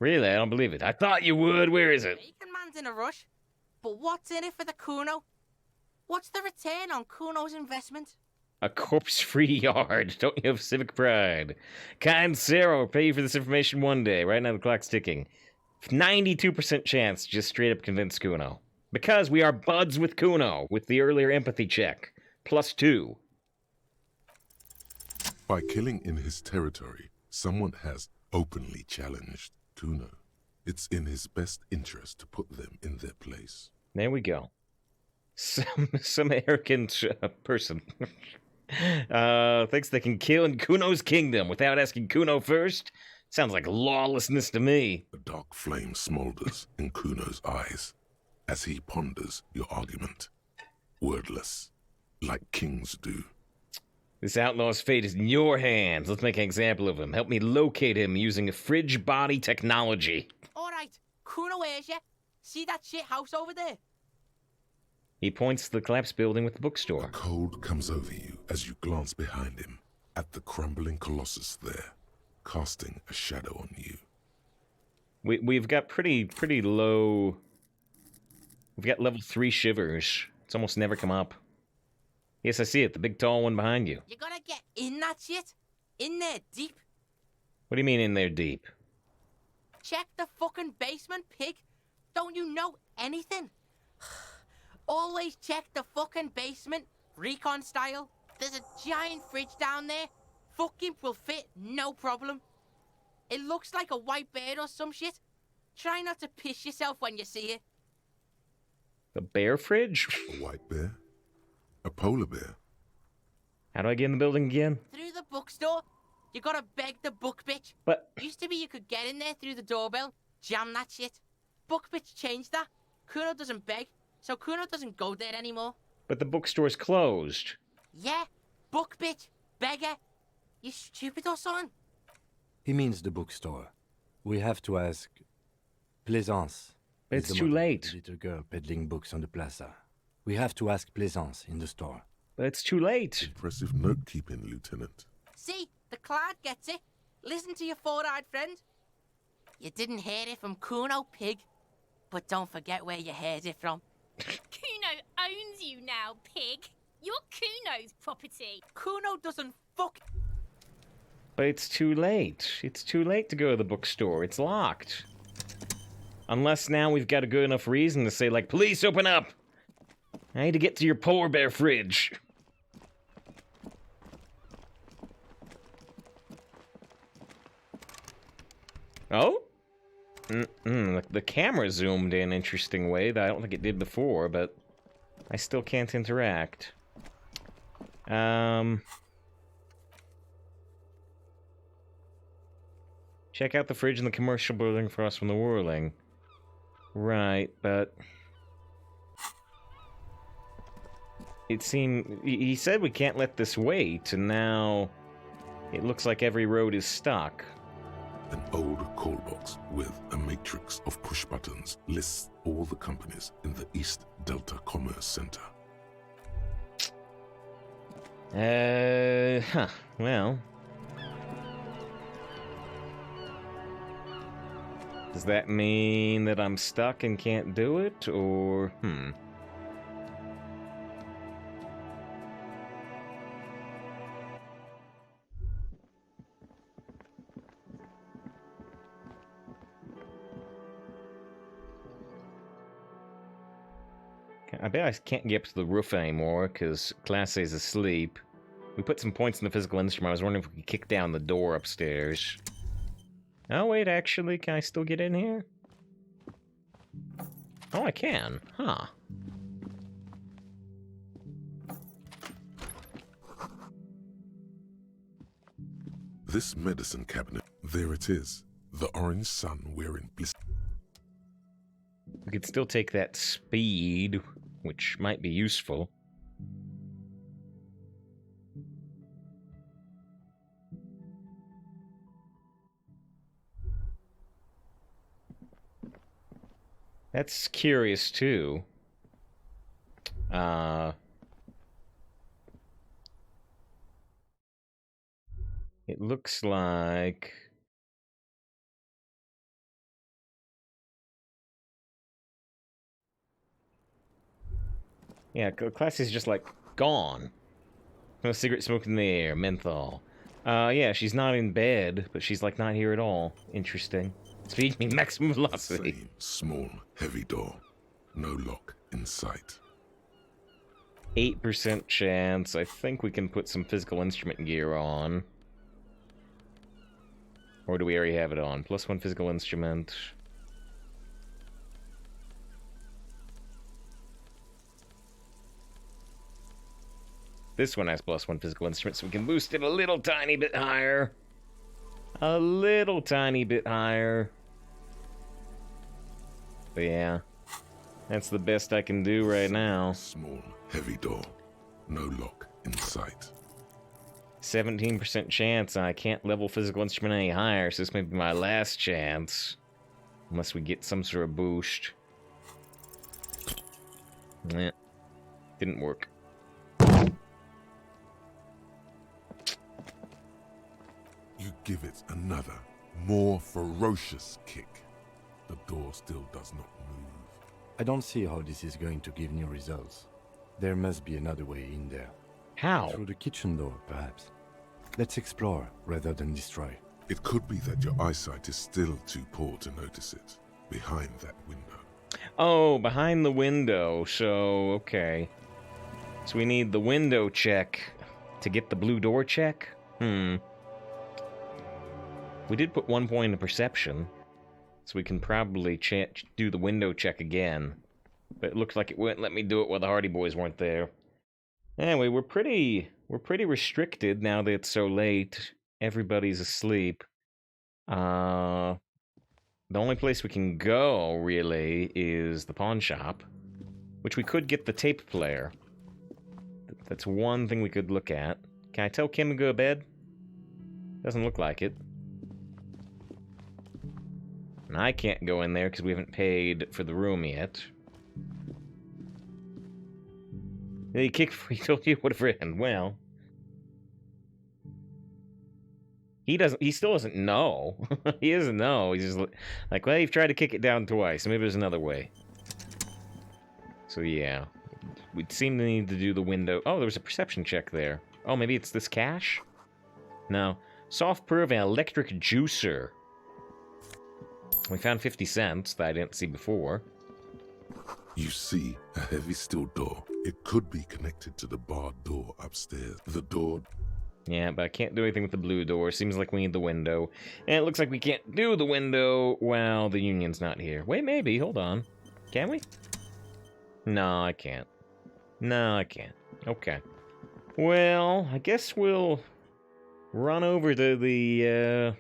S1: Really? I don't believe it. I thought you would. Where is it?
S5: Bacon man's in a rush. But what's in it for the Kuno? What's the return on Kuno's investment?
S1: A corpse-free yard. Don't you have civic pride? Kind Sarah will pay you for this information one day. Right now the clock's ticking. 92% chance to just straight up convince Kuno. Because we are buds with Kuno, with the earlier empathy check. +2.
S2: By killing in his territory, someone has openly challenged Kuno. It's in his best interest to put them in their place.
S1: There we go. Some arrogant person thinks they can kill in Kuno's kingdom without asking Kuno first. Sounds like lawlessness to me.
S2: A dark flame smolders in Kuno's eyes as he ponders your argument. Wordless, like kings do.
S1: This outlaw's fate is in your hands. Let's make an example of him. Help me locate him using a fridge body technology.
S5: Alright, Kuno hears ya. See that shit house over there?
S1: He points to the collapsed building with the
S2: A
S1: bookstore.
S2: cold comes over you as you glance behind him at the crumbling colossus there, casting a shadow on you.
S1: We've got pretty low... We've got level 3 shivers. It's almost never come up. Yes, I see it. The big tall one behind you.
S5: You gotta get in that shit. In there deep.
S1: What do you mean in there deep?
S5: Check the fucking basement, pig. Don't you know anything? Always check the fucking basement, recon style. There's a giant fridge down there. Fucking will fit, no problem. It looks like a white bear or some shit. Try not to piss yourself when you see it.
S1: The bear fridge?
S2: A white bear? A polar bear?
S1: How do I get in the building again?
S5: Through the bookstore, you gotta beg the book bitch.
S1: But
S5: Used to be you could get in there through the doorbell, jam that shit. Book bitch changed that. Kuno doesn't beg, so Kuno doesn't go there anymore.
S1: the bookstore's closed.
S5: Yeah, book bitch, beggar. You stupid or something?
S3: He means the bookstore. We have to ask... Plaisance.
S1: But
S3: is
S1: it's
S3: the
S1: too
S3: mother of
S1: late.
S3: the little girl peddling books on the plaza. We have to ask Plaisance in the store.
S1: But it's too late.
S2: Impressive note-keeping, Lieutenant.
S5: See, the cloud gets it. Listen to your four-eyed friend. You didn't hear it from Kuno, pig. But don't forget where you heard it from.
S6: Kuno owns you now, pig. You're Kuno's property.
S5: Kuno doesn't fuck...
S1: But it's too late. It's too late to go to the bookstore. It's locked. Unless now we've got a good enough reason to say, like, police, open up! I need to get to your polar bear fridge. Oh? The camera zoomed in an interesting way that I don't think it did before, but I still can't interact. Check out the fridge in the commercial building across from the whirling. Right, but... It seemed... He said we can't let this wait, and now... It looks like every road is stuck.
S2: An old call box with a matrix of push buttons lists all the companies in the East Delta Commerce Center.
S1: Well... Does that mean that I'm stuck and can't do it, or... I bet I can't get up to the roof anymore, because Class A is asleep. We put some points in the physical instrument. I was wondering if we could kick down the door upstairs. Oh, wait, actually, can I still get in here? Oh, I can. Huh.
S2: This medicine cabinet, there it is. The orange sun we're in bliss.
S1: We could still take that speed, which might be useful. That's curious, too. It looks like... Yeah, Class is just, like, gone. No cigarette smoke in the air, menthol. Yeah, she's not in bed, but she's, like, not here at all. Interesting. Speed me maximum velocity.
S2: Same small, heavy door. No lock in sight.
S1: 8% chance. I think we can put some physical instrument gear on. Or do we already have it on? +1 physical instrument. This one has +1 physical instrument, so we can boost it a little tiny bit higher. A little tiny bit higher. But yeah, that's the best I can do right now.
S2: Small, heavy door. No lock in sight.
S1: 17% chance. I can't level physical instrument any higher, so this may be my last chance. Unless we get some sort of boost. Yeah, didn't work.
S2: You give it another, more ferocious kick. The door still does not move.
S3: I don't see how this is going to give new results. There must be another way in there.
S1: How?
S3: Through the kitchen door, perhaps. Let's explore rather than destroy.
S2: It could be that your eyesight is still too poor to notice it. Behind that window.
S1: Oh, behind the window, so, okay. So we need the window check to get the blue door check? We did put 1 point in perception, so we can probably do the window check again. But it looks like it wouldn't let me do it while the Hardy Boys weren't there. Anyway, we're pretty restricted now that it's so late. Everybody's asleep. The only place we can go, really, is the pawn shop, which we could get the tape player. That's one thing we could look at. Can I tell Kim to go to bed? Doesn't look like it. And I can't go in there because we haven't paid for the room yet. He kicked before he told you what friend. Well, he still doesn't know. He doesn't know. He's just like, well, you've tried to kick it down twice. Maybe there's another way. So yeah, we seem to need to do the window. Oh, there was a perception check there. Oh, maybe it's this cache? No. Soft perv and electric juicer. We found 50 cents that I didn't see before.
S2: You see a heavy steel door. It could be connected to the barred door upstairs. The door
S1: Yeah, but I can't do anything with the blue door. Seems like we need the window. And it looks like we can't do the window while the Union's not here. Wait, maybe. Hold on. Can we? No, I can't. No, I can't. Okay. Well, I guess we'll run over to the,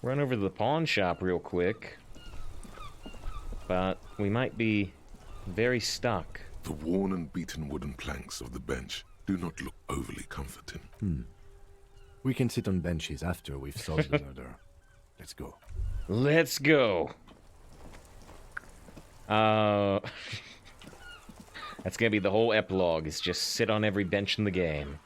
S1: run over to the pawn shop real quick. But we might be very stuck.
S2: The worn and beaten wooden planks of the bench do not look overly comforting.
S3: We can sit on benches after we've solved the murder. Let's go.
S1: Let's go. That's gonna be the whole epilogue, is just sit on every bench in the game.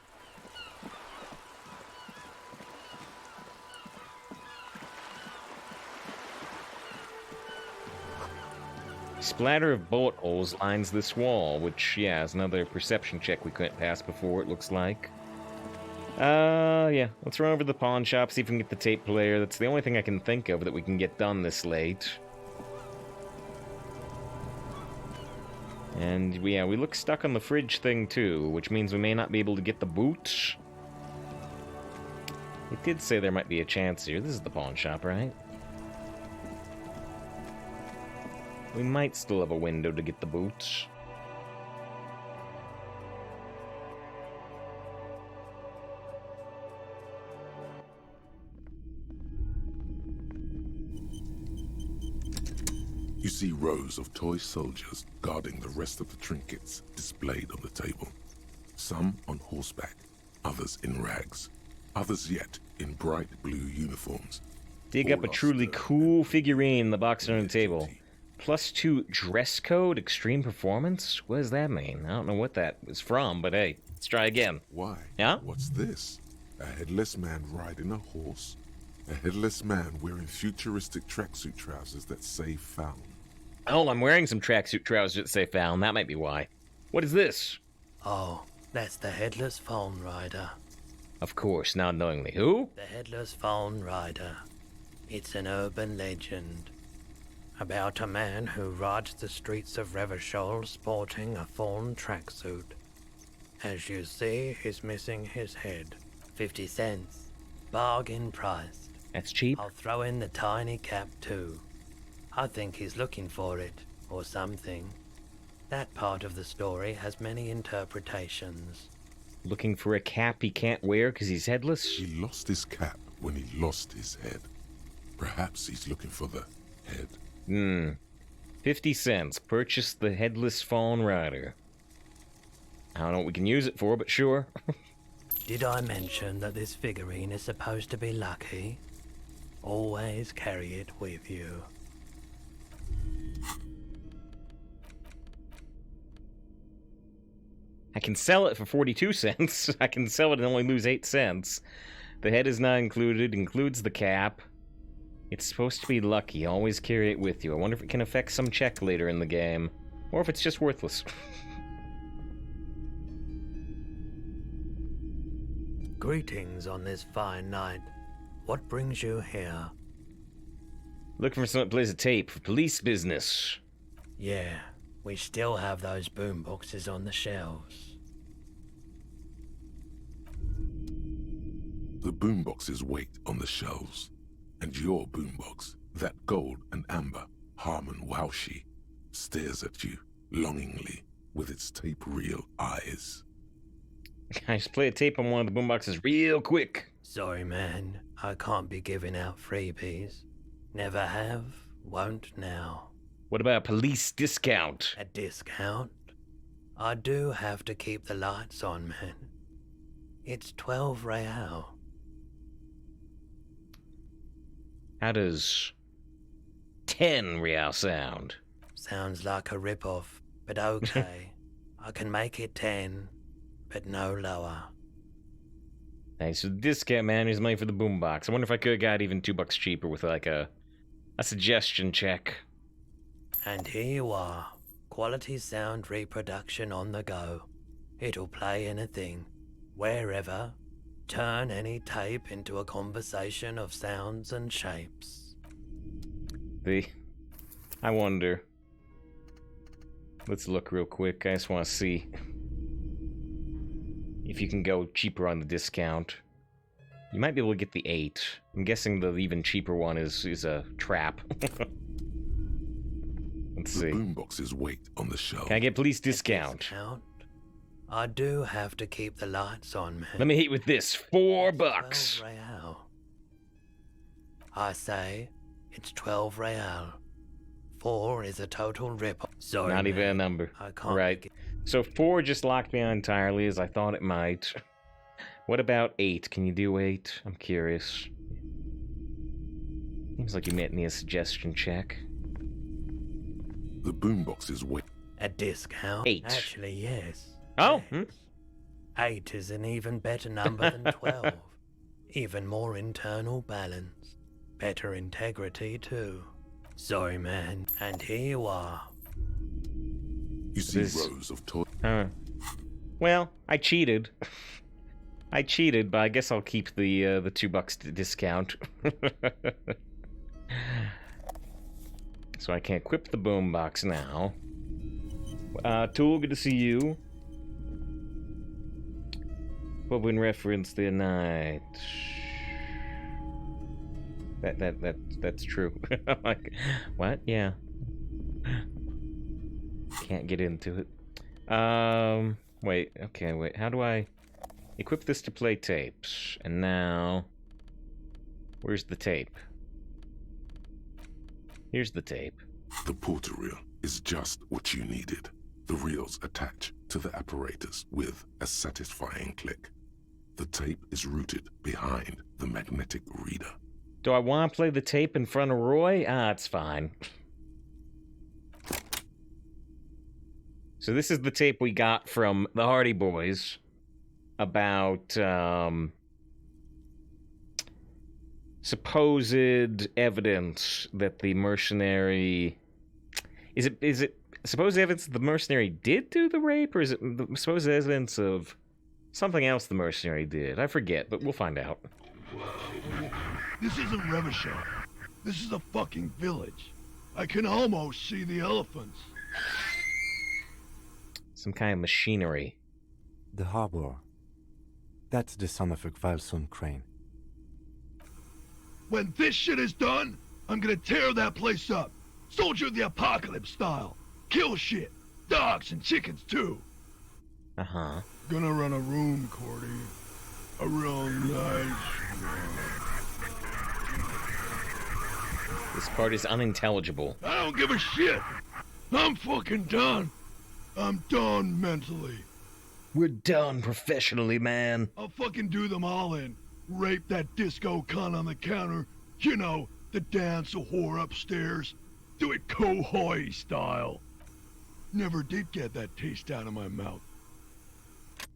S1: Splatter of bullet holes lines this wall, which, yeah, is another perception check we couldn't pass before, it looks like. Yeah, let's run over to the pawn shop, see if we can get the tape player. That's the only thing I can think of that we can get done this late. And, yeah, we look stuck on the fridge thing, too, which means we may not be able to get the boot. It did say there might be a chance here. This is the pawn shop, right? We might still have a window to get the boots.
S2: You see rows of toy soldiers guarding the rest of the trinkets displayed on the table. Some on horseback, others in rags, others yet in bright blue uniforms.
S1: Dig up
S2: All
S1: a
S2: are
S1: truly
S2: stern
S1: cool figurine in the box
S2: in
S1: on the
S2: their
S1: table.
S2: duty.
S1: +2 dress code, extreme performance? What does that mean? I don't know what that was from, but hey, let's try again.
S2: Why?
S1: Yeah?
S2: What's this? A headless man riding a horse? A headless man wearing futuristic tracksuit trousers that say found.
S1: Oh, I'm wearing some tracksuit trousers that say found. That might be why. What is this?
S8: Oh, that's the Headless Phone Rider.
S1: Of course, not knowingly. Who?
S8: The Headless Phone Rider. It's an urban legend about a man who rides the streets of Revachol sporting a fawn tracksuit. As you see, he's missing his head. 50 cents. Bargain priced.
S1: That's cheap.
S8: I'll throw in the tiny cap too. I think he's looking for it, or something. That part of the story has many interpretations.
S1: Looking for a cap he can't wear because he's headless?
S2: He lost his cap when he lost his head. Perhaps he's looking for the head.
S1: 50 cents. Purchase the headless fawn rider. I don't know what we can use it for, but sure.
S8: Did I mention that this figurine is supposed to be lucky? Always carry it with you.
S1: I can sell it for 42 cents. I can sell it and only lose 8 cents. The head is not included, includes the cap. It's supposed to be lucky. Always carry it with you. I wonder if it can affect some check later in the game. Or if it's just worthless.
S8: Greetings on this fine night. What brings you here?
S1: Looking for someone that plays a tape for police business.
S8: Yeah, we still have those boomboxes on the shelves.
S2: The boomboxes wait on the shelves. And your boombox, that gold and amber Harmon Waushi, stares at you longingly with its tape reel eyes.
S1: I just play a tape on one of the boomboxes real quick.
S8: Sorry, man. I can't be giving out freebies. Never have, won't now.
S1: What about a police discount?
S8: A discount? I do have to keep the lights on, man. It's 12 real.
S1: How does 10 real sound?
S8: Sounds like a rip-off, but okay. I can make it 10, but no lower.
S1: Thanks for the discount, man. Here's money for the boombox. I wonder if I could have got even $2 cheaper with like a suggestion check.
S8: And here you are. Quality sound reproduction on the go. It'll play anything, wherever. Turn any tape into a conversation of sounds and shapes.
S1: I wonder. Let's look real quick. I just want to see if you can go cheaper on the discount. You might be able to get the 8. I'm guessing the even cheaper one is a trap. Let's
S2: The
S1: see.
S2: boombox's weight on the shelf.
S1: Can I get police discount?
S8: Discount? I do have to keep the lights on, man.
S1: Let me hit you with this. $4.
S8: 12 real. I say it's 12 real. 4 is a total rip. Sorry,
S1: Not even a
S8: man.
S1: number.
S8: I can't
S1: Right.
S8: get-
S1: So 4 just locked me out entirely, as I thought it might. What about 8? Can you do 8? I'm curious. Seems like you might need a suggestion check.
S2: The boombox's weight.
S8: A discount?
S1: 8.
S8: Actually, yes.
S1: Oh,
S8: Yes. 8 is an even better number than 12. Even more internal balance. Better integrity, too. Sorry, man. And here you are.
S2: You see
S1: This-
S2: rows of toys.
S1: Well, I cheated. I cheated, but I guess I'll keep the $2 discount. So I can equip the boombox now. Tool, good to see you. Bubbling reference the night. That's true. Like, what? Yeah. Can't get into it. Wait. Okay. Wait. How do I equip this to play tapes? And now, where's the tape? Here's the tape.
S2: The porter reel is just what you needed. The reels attach to the apparatus with a satisfying click. The tape is routed behind the magnetic reader.
S1: Do I want to play the tape in front of Roy? Ah, it's fine. So this is the tape we got from the Hardy Boys about supposed evidence that the mercenary... Is it supposed evidence the mercenary did do the rape, or is it the supposed evidence of something else the mercenary did? I forget, but we'll find out.
S9: This isn't Revachol. This is a fucking village. I can almost see the elephants.
S1: Some kind of machinery.
S3: The harbor. That's the son of a Kvalson crane.
S9: When this shit is done, I'm gonna tear that place up. Soldier of the apocalypse style. Kill shit. Dogs and chickens too.
S1: Uh-huh.
S9: Gonna run a room, Cordy. A real nice
S1: This part is unintelligible.
S9: I don't give a shit. I'm fucking done. I'm done mentally.
S1: We're done professionally, man.
S9: I'll fucking do them all in. Rape that disco cunt on the counter. You know, the dance a whore upstairs. Do it Kohoi style. Never did get that taste out of my mouth.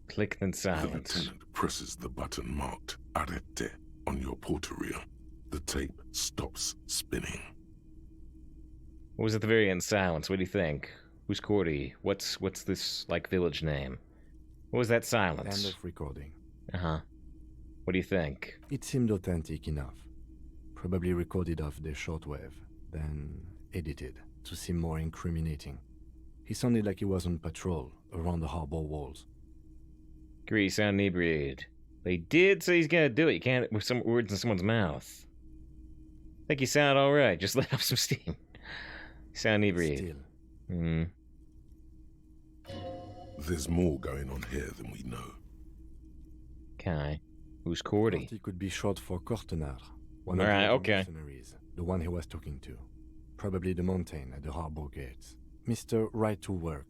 S1: Click then
S2: The
S1: silence.
S2: lieutenant presses the button marked Arete on your porter reel. The tape stops spinning.
S1: What was at the very end? Silence. What do you think? Who's Cordy? What's this, like, village name? What was that
S3: End
S1: silence?
S3: of recording.
S1: Uh-huh. What do you think?
S3: It seemed authentic enough. Probably recorded off the shortwave, then edited to seem more incriminating. He sounded like he was on patrol around the harbor walls.
S1: Agree, sound inebriated. They did say he's gonna do it. You can't with some words in someone's mouth. Think you sound alright. Just let off some steam. Sound inebriated.
S3: Still,
S1: Hmm.
S2: There's more going on here than we know.
S1: Okay. Who's Cordy?
S3: thought he could be short for Cortenard, one
S1: Alright,
S3: of the
S1: okay.
S3: mercenaries, the one he was talking to. Probably the mountain at the harbor gates. Mr. Right to Work.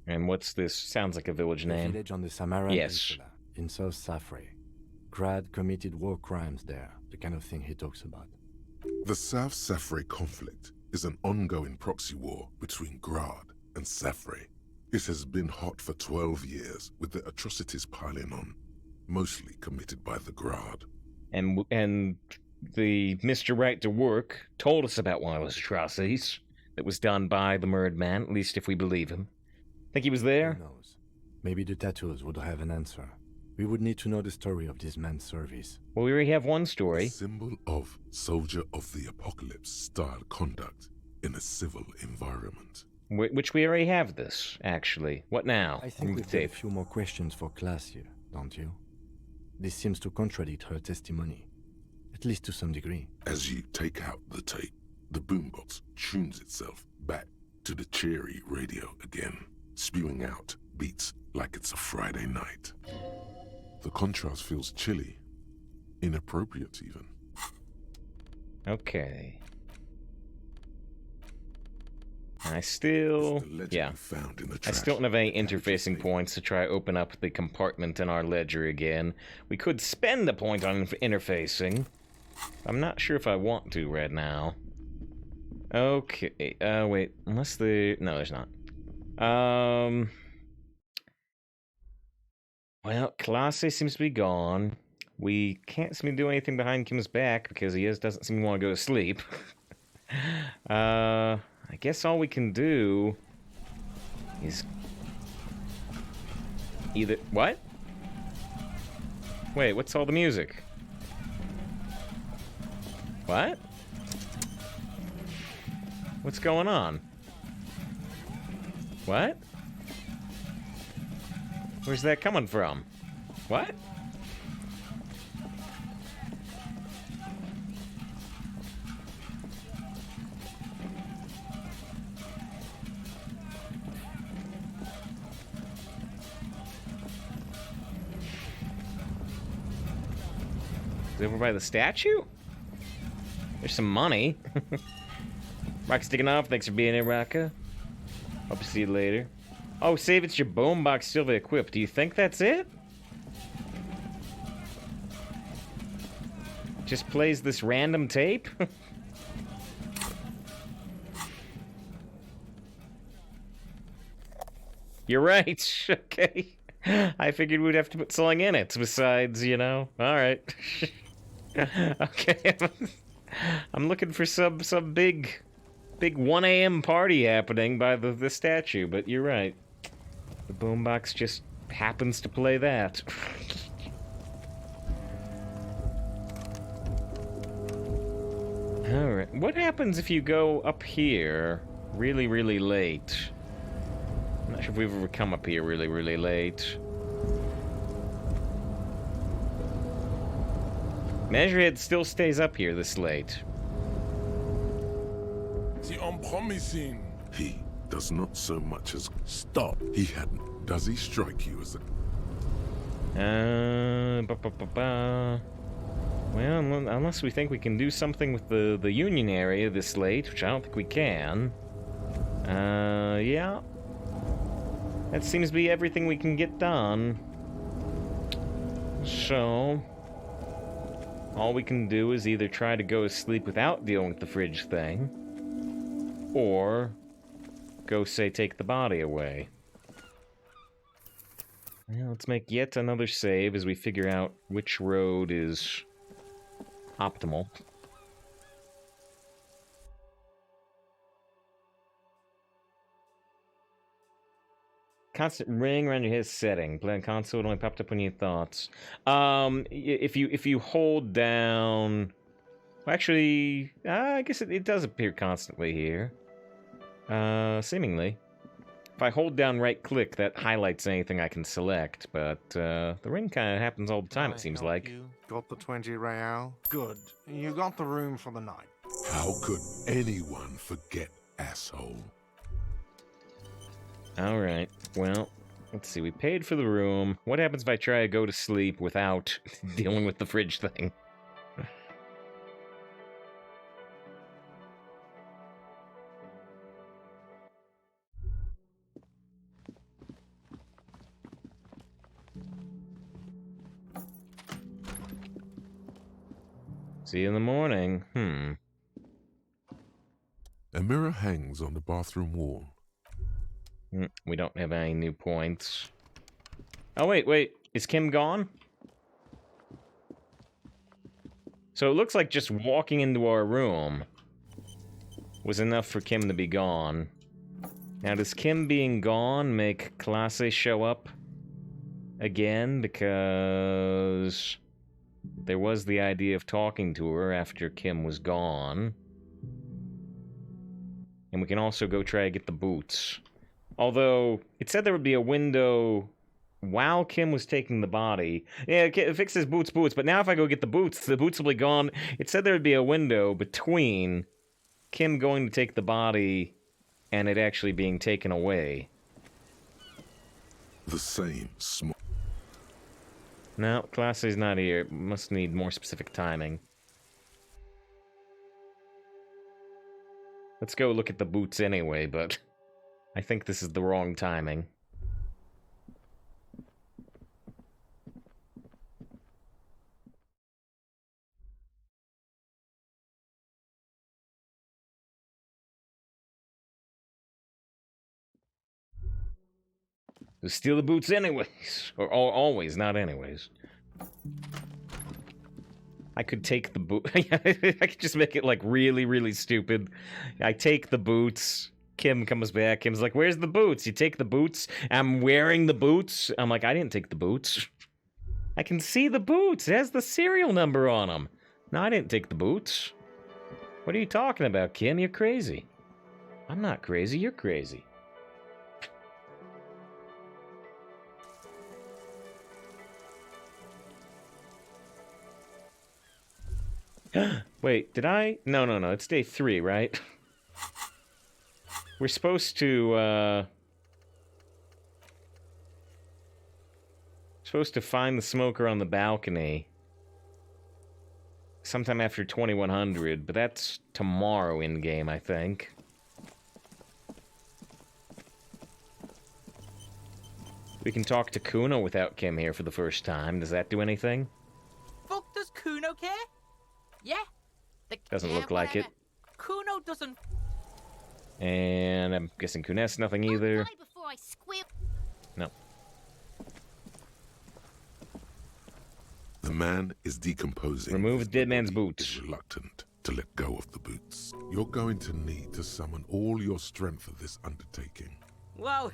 S1: And what's this? Sounds like a village
S3: The
S1: name.
S3: village on the Samaran
S1: Yes.
S3: Peninsula, in South Safre. Grad committed war crimes there, the kind of thing he talks about.
S2: The South Safre conflict is an ongoing proxy war between Grad and Safre. It has been hot for 12 years, with the atrocities piling on, mostly committed by the Grad.
S1: And the Mr. Right to Work told us about one of those atrocities that was done by the murdered man, at least if we believe him. Think he was there?
S3: Who knows? Maybe the tattoos would have an answer. We would need to know the story of this man's service.
S1: Well, we already have one
S2: A
S1: story.
S2: symbol of soldier of the apocalypse style conduct in a civil environment.
S1: Which we already have this, actually. What now?
S3: I think we've got a few more questions for class here, don't you? This seems to contradict her testimony, at least to some degree.
S2: As you take out the tape, the boombox tunes itself back to the cheery radio again, spewing out beats like it's a Friday night. The contrast feels chilly, inappropriate even.
S1: Okay. I still... Yeah. I still don't have any interfacing points to try open up the compartment in our ledger again. We could spend a point on interfacing. I'm not sure if I want to right now. Okay, wait, unless the... No, there's not. Well, Classe seems to be gone. We can't seem to do anything behind Kim's back because he doesn't seem to want to go to sleep. I guess all we can do is either... What? Wait, what's all the music? What? What's going on? What? Where's that coming from? What? Is it over by the statue? There's some money. Rock's sticking off. Thanks for being here, Rocka. Hope to see you later. Oh, save it's your boombox still equipped. Do you think that's it? Just plays this random tape? You're right. Okay. I figured we'd have to put something in it besides, you know. Alright. Okay. I'm looking for some big 1 a.m. party happening by the statue, but you're right. The boombox just happens to play that. Alright. What happens if you go up here really, really late? I'm not sure if we've ever come up here really, really late. Measurehead still stays up here this late.
S2: The unpromising. He does not so much as stop. He hadn't. Does he strike you as a...
S1: Well, unless we think we can do something with the Union area this late, which I don't think we can. Yeah. That seems to be everything we can get done. So... all we can do is either try to go to sleep without dealing with the fridge thing, or go, say, take the body away. Well, let's make yet another save as we figure out which road is optimal. Constant ring around your head setting. Play on console, it only popped up when you thoughts. If you hold down... Well, actually, I guess it does appear constantly here. Seemingly. If I hold down right-click, that highlights anything I can select, but the ring kind of happens all the time, it seems like.
S7: You got the 20 real? Good. You got the room for the night.
S2: How could anyone forget, asshole?
S1: Alright, well, let's see, we paid for the room. What happens if I try to go to sleep without dealing with the fridge thing? See you in the morning.
S2: A mirror hangs on the bathroom wall.
S1: We don't have any new points. Oh, wait. Is Kim gone? So it looks like just walking into our room was enough for Kim to be gone. Now, does Kim being gone make Classe show up again? Because there was the idea of talking to her after Kim was gone. And we can also go try to get the boots. Although, it said there would be a window while Kim was taking the body. Yeah, it fixes boots, but now if I go get the boots will be gone. It said there would be a window between Kim going to take the body and it actually being taken away.
S2: The same small.
S1: No, Class A's not here. Must need more specific timing. Let's go look at the boots anyway, but I think this is the wrong timing. Steal the boots anyways. Or always, not anyways. I could take the boot. I could just make it, like, really, really stupid. I take the boots. Kim comes back. Kim's like, where's the boots? You take the boots? I'm wearing the boots? I'm like, I didn't take the boots. I can see the boots. It has the serial number on them. No, I didn't take the boots. What are you talking about, Kim? You're crazy. I'm not crazy. You're crazy. Wait, did I? No, it's day 3, right? We're supposed to find the smoker on the balcony sometime after 2100, but that's tomorrow in-game, I think. We can talk to Kuno without Kim here for the first time. Does that do anything?
S5: Fuck, does Kuno care? Yeah.
S1: Doesn't look like it.
S5: Kuno doesn't.
S1: And I'm guessing Kunes, nothing either.
S6: Before I squeal.
S1: No.
S2: The man is decomposing.
S1: Remove the dead man's
S2: body
S1: boots.
S2: Is reluctant to let go of the boots. You're going to need to summon all your strength for this undertaking.
S5: Wow.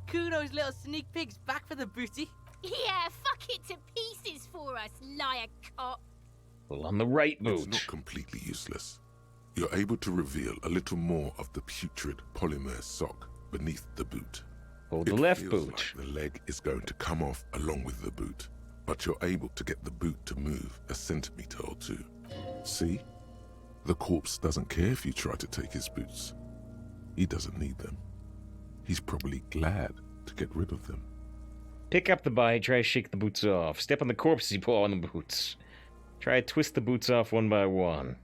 S5: Kuno's little sneak pig's back for the booty.
S6: Yeah, fuck it to pieces for us, liar cop.
S1: Well, on the right boot.
S2: It's not completely useless. You're able to reveal a little more of the putrid polymer sock beneath the boot.
S1: Hold the left
S2: feels
S1: boot.
S2: Like the leg is going to come off along with the boot, but you're able to get the boot to move a centimeter or two. See? The corpse doesn't care if you try to take his boots. He doesn't need them. He's probably glad to get rid of them.
S1: Pick up the body, try to shake the boots off. Step on the corpse as you pull on the boots. Try to twist the boots off one by one.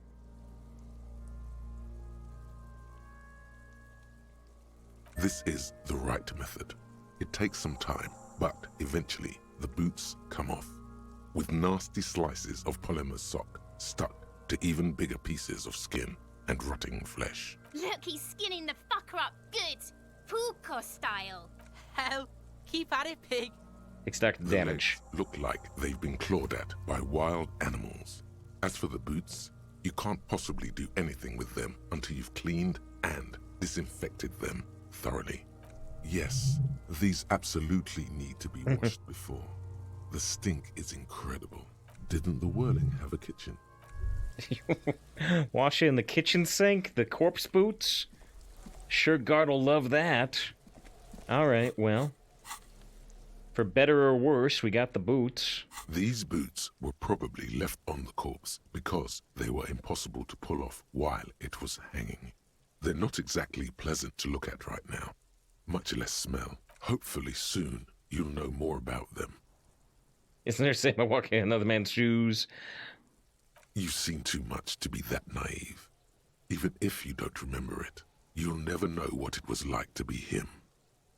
S2: This is the right method. It takes some time, but eventually the boots come off, with nasty slices of polymer sock stuck to even bigger pieces of skin and rotting flesh.
S6: Look, he's skinning the fucker up good. Puko style.
S5: Hell, keep at it, pig.
S1: Extract the damage.
S2: Legs look like they've been clawed at by wild animals. As for the boots, you can't possibly do anything with them until you've cleaned and disinfected them thoroughly. Yes, these absolutely need to be washed before. The stink is incredible. Didn't the Whirling have a kitchen?
S1: Wash it in the kitchen sink? The corpse boots? Sure, Guard will love that. Alright, well. For better or worse, we got the boots.
S2: These boots were probably left on the corpse because they were impossible to pull off while it was hanging. They're not exactly pleasant to look at right now, much less smell. Hopefully soon you'll know more about them.
S1: Isn't there saying about walking in another man's shoes?
S2: You've seen too much to be that naive. Even if you don't remember it, you'll never know what it was like to be him.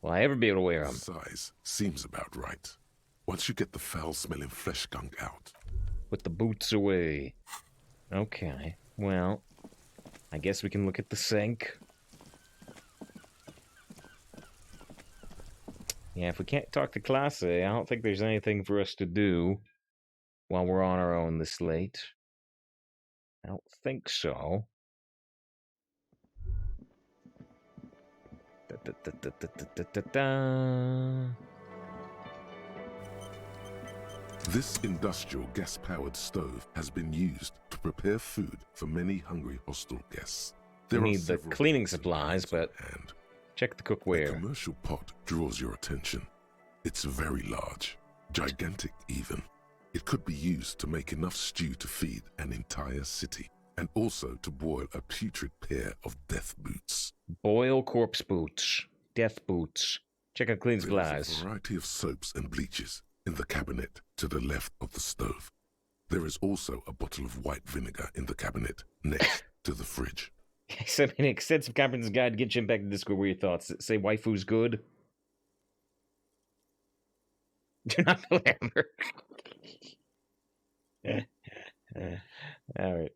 S1: Will I ever be able to wear them?
S2: Size seems about right. Once you get the foul-smelling flesh gunk out.
S1: Put the boots away. Okay, well, I guess we can look at the sink. Yeah, if we can't talk to Classe, I don't think there's anything for us to do while we're on our own this late. I don't think so.
S2: This industrial gas-powered stove has been used to prepare food for many hungry hostel guests.
S1: We
S2: There are
S1: need the
S2: several
S1: cleaning
S2: pots and
S1: supplies,
S2: pans on
S1: but
S2: hand.
S1: check the
S2: A
S1: cookware.
S2: commercial pot draws your attention. It's very large, gigantic even. It could be used to make enough stew to feed an entire city, and also to boil a putrid pair of death boots.
S1: Boil corpse boots. Death boots. Check out cleaning
S2: There is a
S1: supplies.
S2: variety of soaps and bleaches in the cabinet to the left of the stove. There is also a bottle of white vinegar in the cabinet next to the fridge.
S1: Send me an extensive comprehensive guide to get you back to Discord. What are your thoughts? Does it say waifu's good? Do not glamour. All right.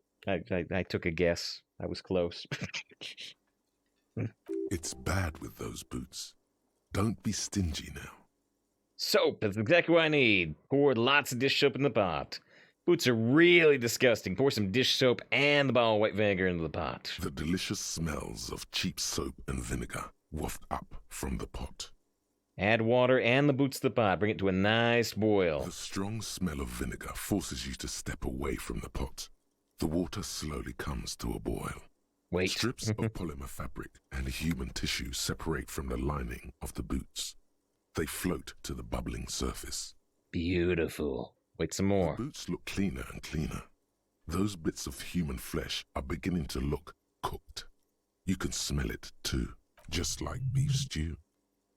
S1: I took a guess. I was close.
S2: It's bad with those boots. Don't be stingy now.
S1: Soap. That's exactly what I need. Pour lots of dish soap in the pot. Boots are really disgusting. Pour some dish soap and the bottle of white vinegar into the pot.
S2: The delicious smells of cheap soap and vinegar waft up from the pot.
S1: Add water and the boots to the pot. Bring it to a nice boil.
S2: The strong smell of vinegar forces you to step away from the pot. The water slowly comes to a boil.
S1: Wait.
S2: Strips of polymer fabric and human tissue separate from the lining of the boots. They float to the bubbling surface.
S1: Beautiful. Wait some more.
S2: The boots look cleaner and cleaner. Those bits of human flesh are beginning to look cooked. You can smell it too, just like beef stew.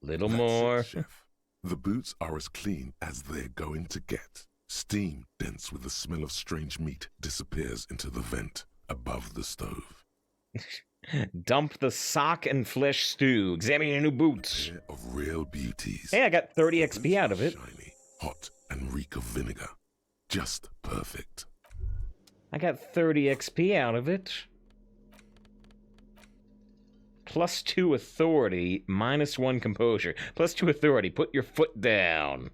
S1: Little
S2: That's
S1: more.
S2: it, chef. The boots are as clean as they're going to get. Steam, dense with the smell of strange meat, disappears into the vent above the stove.
S1: Dump the sock and flesh stew. Examine your new boots.
S2: Pair of real beauties.
S1: Hey, I got 30
S2: The
S1: XP
S2: boots
S1: out of
S2: are
S1: it.
S2: Shiny, hot, and reek of vinegar. Just perfect.
S1: I got 30 XP out of it. +2 authority, -1 composure. +2 authority, put your foot down.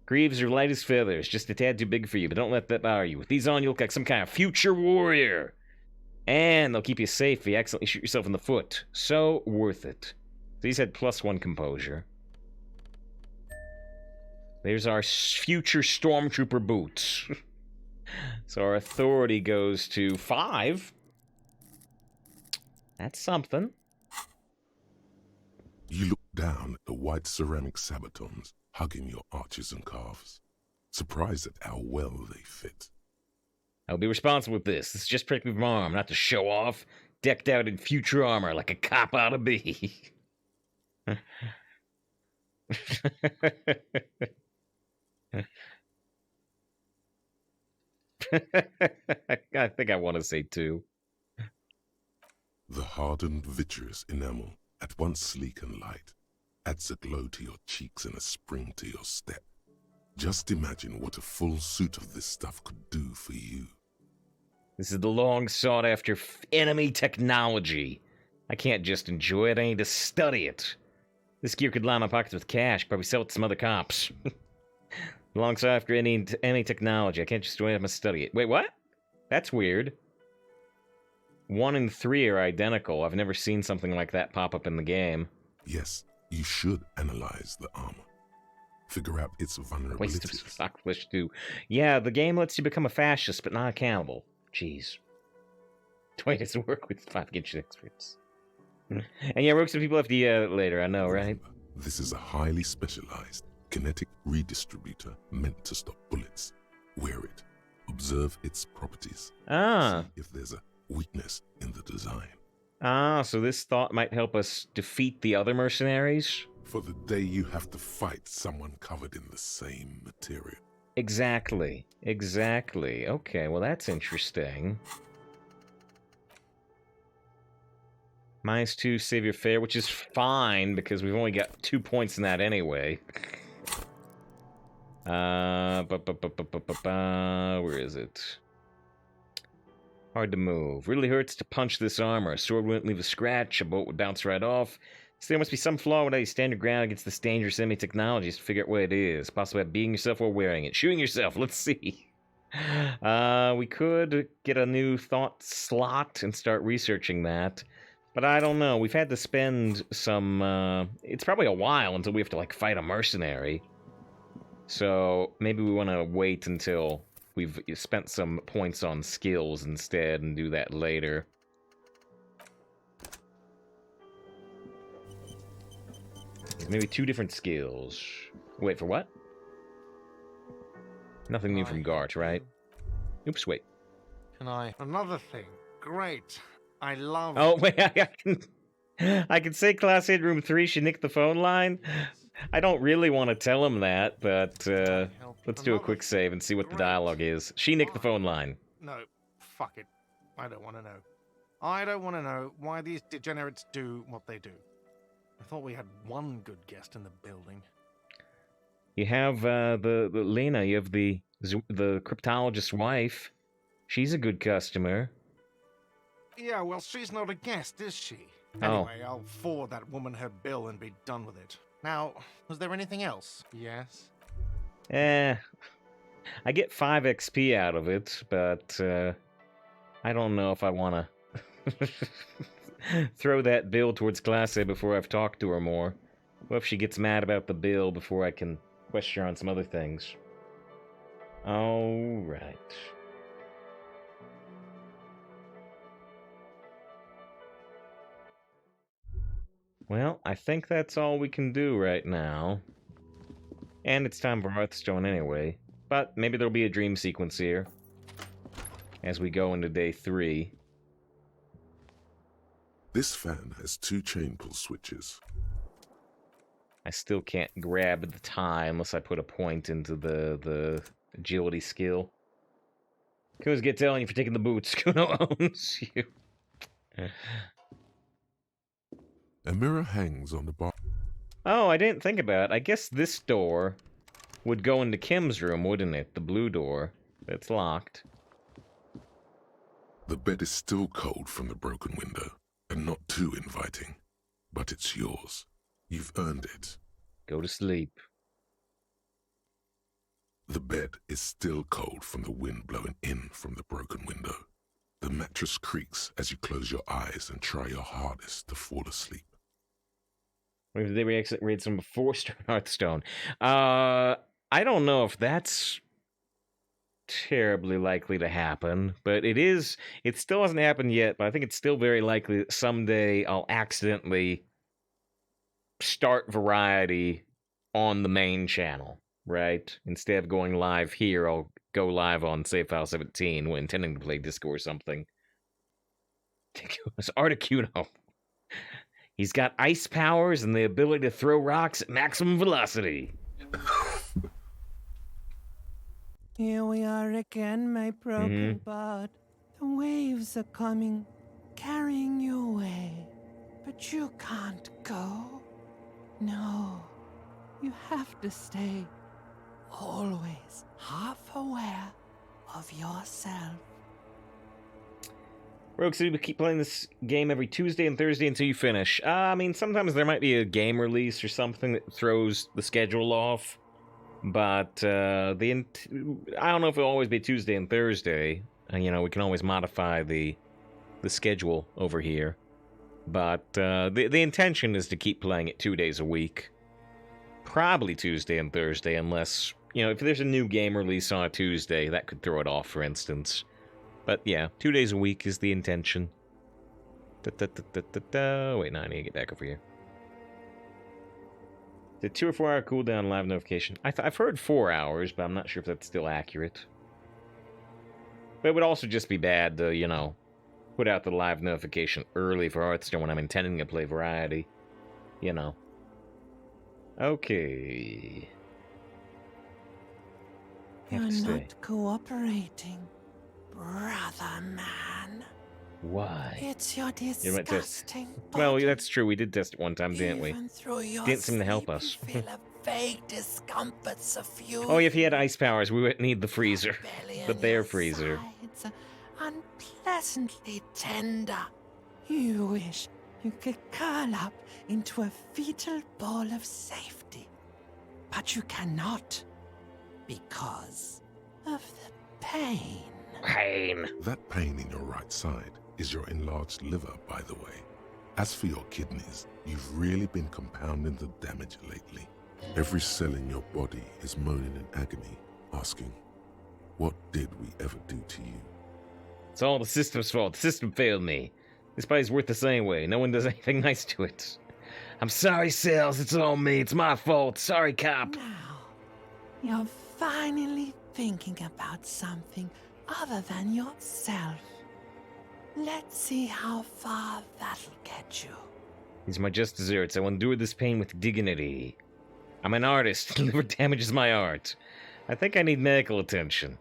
S1: Greaves are light as feathers, just a tad too big for you, but don't let that bother you. With these on, you look like some kind of future warrior. And they'll keep you safe if you accidentally shoot yourself in the foot. So worth it. These had +1 composure. There's our future stormtrooper boots. So our authority goes to 5. That's something.
S2: You look down at the white ceramic sabatons hugging your arches and calves, surprised at how well they fit.
S1: I'll be responsible with this. This is just protecting my arm, not to show off. Decked out in future armor like a cop ought to be. I think I want to say 2.
S2: The hardened vitreous enamel, at once sleek and light, adds a glow to your cheeks and a spring to your step. Just imagine what a full suit of this stuff could do for you.
S1: This is the long sought after enemy technology. I can't just enjoy it, I need to study it. This gear could line my pockets with cash, probably sell it to some other cops. Long sought after any technology. I can't just enjoy it, I must study it. Wait, what? That's weird. 1 and 3 are identical. I've never seen something like that pop up in the game.
S2: Yes, you should analyze the armor. Figure out its
S1: Waste of
S2: vulnerabilities.
S1: sock flesh too. Yeah, the game lets you become a fascist, but not a cannibal. Jeez. 20 doesn't work with 5 kitchen experts. And yeah, rogues and people have to later, I know, right?
S2: Remember, this is a highly specialized kinetic redistributor meant to stop bullets. Wear it. Observe its properties.
S1: Ah.
S2: See if there's a weakness in the design.
S1: Ah, so this thought might help us defeat the other mercenaries?
S2: For the day you have to fight someone covered in the same material.
S1: Exactly. Exactly. Okay, well that's interesting. -2 save your fare, which is fine because we've only got 2 points in that anyway. Where is it? Hard to move. Really hurts to punch this armor. A sword wouldn't leave a scratch. A bolt would bounce right off. So there must be some flaw with how you stand your ground against this dangerous enemy technologies to figure out what it is. Possibly by being yourself while wearing it. Shooting yourself. Let's see. We could get a new thought slot and start researching that. But I don't know. We've had to spend some... it's probably a while until we have to, like, fight a mercenary. So maybe we want to wait until we've spent some points on skills instead and do that later. Maybe 2 different skills. Wait, for what? Nothing new from Gart, right? Oops, wait.
S7: Can I? Another thing. Great. I love.
S1: Oh, wait, I can say Class Aid Room 3 should nick the phone line. I don't really want to tell him that, but let's do a quick save and see what the dialogue is. She nicked the phone line.
S7: No, fuck it. I don't want to know. I don't want to know why these degenerates do what they do. I thought we had one good guest in the building.
S1: You have the Lena. You have the cryptologist's wife. She's a good customer.
S7: Yeah, well, she's not a guest, is she?
S1: Oh.
S7: Anyway, I'll forward that woman her bill and be done with it. Now, was there anything else? Yes?
S1: I get 5 XP out of it, but I don't know if I want to throw that bill towards Classe before I've talked to her more. What if she gets mad about the bill before I can question her on some other things? All right. Well, I think that's all we can do right now. And it's time for Hearthstone anyway. But maybe there'll be a dream sequence here as we go into day 3.
S2: This fan has 2 chain pull switches.
S1: I still can't grab the tie unless I put a point into the agility skill. Kuz get telling you for taking the boots. Kuno owns you.
S2: A mirror hangs on the bar.
S1: Oh, I didn't think about it. I guess this door would go into Kim's room, wouldn't it? The blue door. It's locked.
S2: The bed is still cold from the broken window, and not too inviting. But it's yours. You've earned it.
S1: Go to sleep.
S2: The bed is still cold from the wind blowing in from the broken window. The mattress creaks as you close your eyes and try your hardest to fall asleep.
S1: Maybe they read some before starting Hearthstone. I don't know if that's terribly likely to happen, but it still hasn't happened yet, but I think it's still very likely that someday I'll accidentally start Variety on the main channel, right? Instead of going live here, I'll go live on Save File 17 when intending to play Disco or something. It's Articuno. He's got ice powers and the ability to throw rocks at maximum velocity.
S10: Here we are again, my broken bud. The waves are coming, carrying you away. But you can't go. No, you have to stay. Always half aware of yourself.
S1: Rogue City, we keep playing this game every Tuesday and Thursday until you finish. I mean, sometimes there might be a game release or something that throws the schedule off. But I don't know if it'll always be Tuesday and Thursday. You know, we can always modify the schedule over here. But the intention is to keep playing it 2 days a week. Probably Tuesday and Thursday, unless, you know, if there's a new game release on a Tuesday, that could throw it off, for instance. But yeah, 2 days a week is the intention. Wait, no, I need to get back over here. The 2 or 4 hour cooldown live notification. I've heard 4 hours, but I'm not sure if that's still accurate. But it would also just be bad to, you know, put out the live notification early for Hearthstone when I'm intending to play Variety. You know. Okay.
S10: You're
S1: Have to stay.
S10: not cooperating, brother man.
S1: Why?
S10: It's your
S1: You might test.
S10: disgusting
S1: Well,
S10: body.
S1: that's true. We did test it one time, didn't we?
S10: Even through your
S1: Didn't seem to help
S10: sleep,
S1: us.
S10: You feel a vague discomforts of you.
S1: Oh, if he had ice powers, we wouldn't need the freezer.
S10: Belly
S1: The
S10: and
S1: bear
S10: your
S1: freezer.
S10: sides are unpleasantly tender. You wish you could curl up into a fetal ball of safety. But you cannot. Because of the pain.
S1: Pain.
S2: That pain in your right side is your enlarged liver, by the way. As for your kidneys, you've really been compounding the damage lately. Every cell in your body is moaning in agony, asking, what did we ever do to you?
S1: It's all the system's fault. The system failed me. This body's worthless anyway. No one does anything nice to it. I'm sorry, Sales. It's all me. It's my fault. Sorry, cop.
S10: Now, you're finally thinking about something other than yourself. Let's see how far that'll get you.
S1: These are my just desserts. I will endure this pain with dignity. I'm an artist. Liver damage is my art. I think I need medical attention.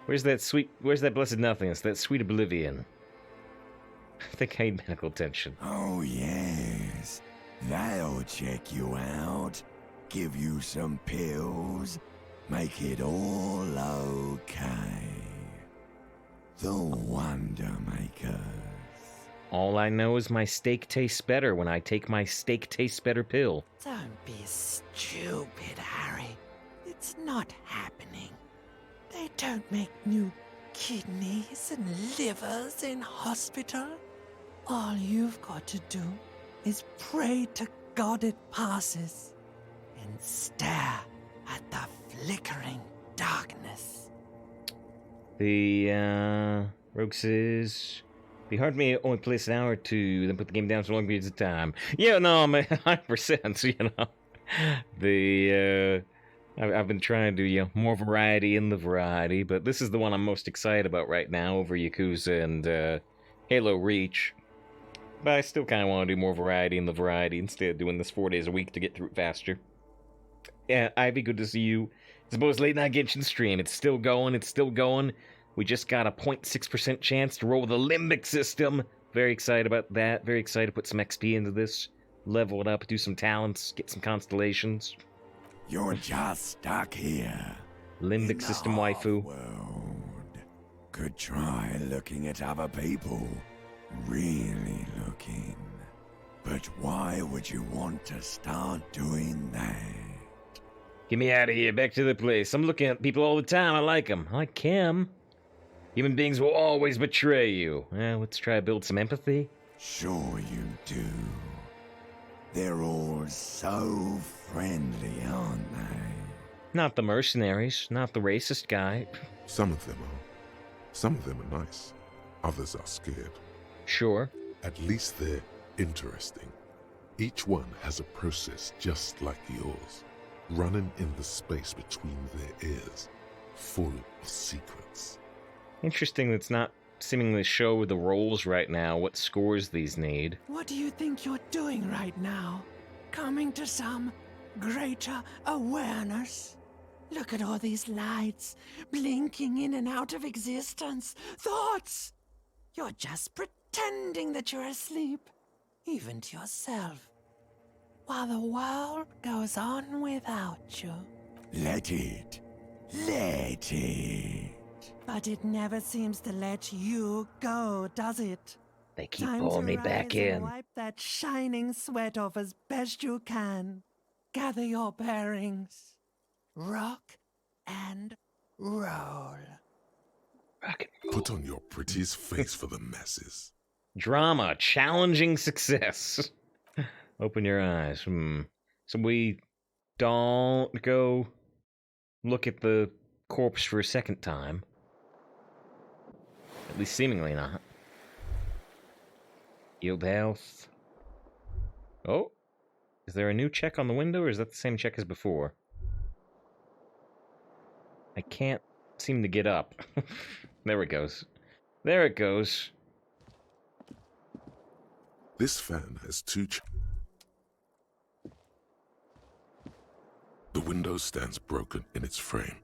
S1: Where's that blessed nothingness, that sweet oblivion? I think I need medical attention.
S4: Oh, yes. That'll check you out. Give you some pills. Make it all okay. The Wonder Makers.
S1: All I know is my steak tastes better when I take my steak tastes better pill.
S10: Don't be stupid, Harry. It's not happening. They don't make new kidneys and livers in hospital. All you've got to do is pray to God it passes and stare at the flickering darkness.
S1: The, Rogue says... Be hard for me to only place an hour or two, then put the game down for long periods of time. Yeah, no, I'm 100%, you know. I've been trying to do, more variety in the variety, but this is the one I'm most excited about right now over Yakuza and, Halo Reach. But I still kind of want to do more variety in the variety instead of doing this 4 days a week to get through it faster. Yeah, Ivy, good to see you. It's Bo's Late Night Genshin stream. It's still going. We just got a 0.6% chance to roll the limbic system. Very excited about that. Very excited to put some XP into this. Level it up, do some talents, get some constellations.
S4: You're just stuck here.
S1: Limbic system waifu.
S4: World. Could try looking at other people. Really looking. But why would you want to start doing that?
S1: Get me out of here, back to the place. I'm looking at people all the time. I like them. I like Kim. Human beings will always betray you. Let's try to build some empathy.
S4: Sure you do. They're all so friendly, aren't they?
S1: Not the mercenaries, not the racist guy.
S2: Some of them are. Some of them are nice. Others are scared.
S1: Sure.
S2: At least they're interesting. Each one has a process just like yours, running in the space between their ears, full of secrets.
S1: Interesting that's not seemingly show the roles right now, what scores these need.
S10: What do you think you're doing right now? Coming to some greater awareness? Look at all these lights, blinking in and out of existence. Thoughts! You're just pretending that you're asleep, even to yourself, while the world goes on without you.
S4: Let it. Let it.
S10: But it never seems to let you go, does it?
S1: They keep
S10: Time
S1: pulling
S10: to
S1: me back
S10: rise and
S1: in.
S10: wipe that shining sweat off as best you can. Gather your bearings. Rock and roll.
S2: Put on your prettiest face for the masses.
S1: Drama, challenging success. Open your eyes. So we don't go look at the corpse for a second time. At least seemingly not. Yield health. Oh. Is there a new check on the window, or is that the same check as before? I can't seem to get up. There it goes. There it goes.
S2: This fan has two The window stands broken in its frame.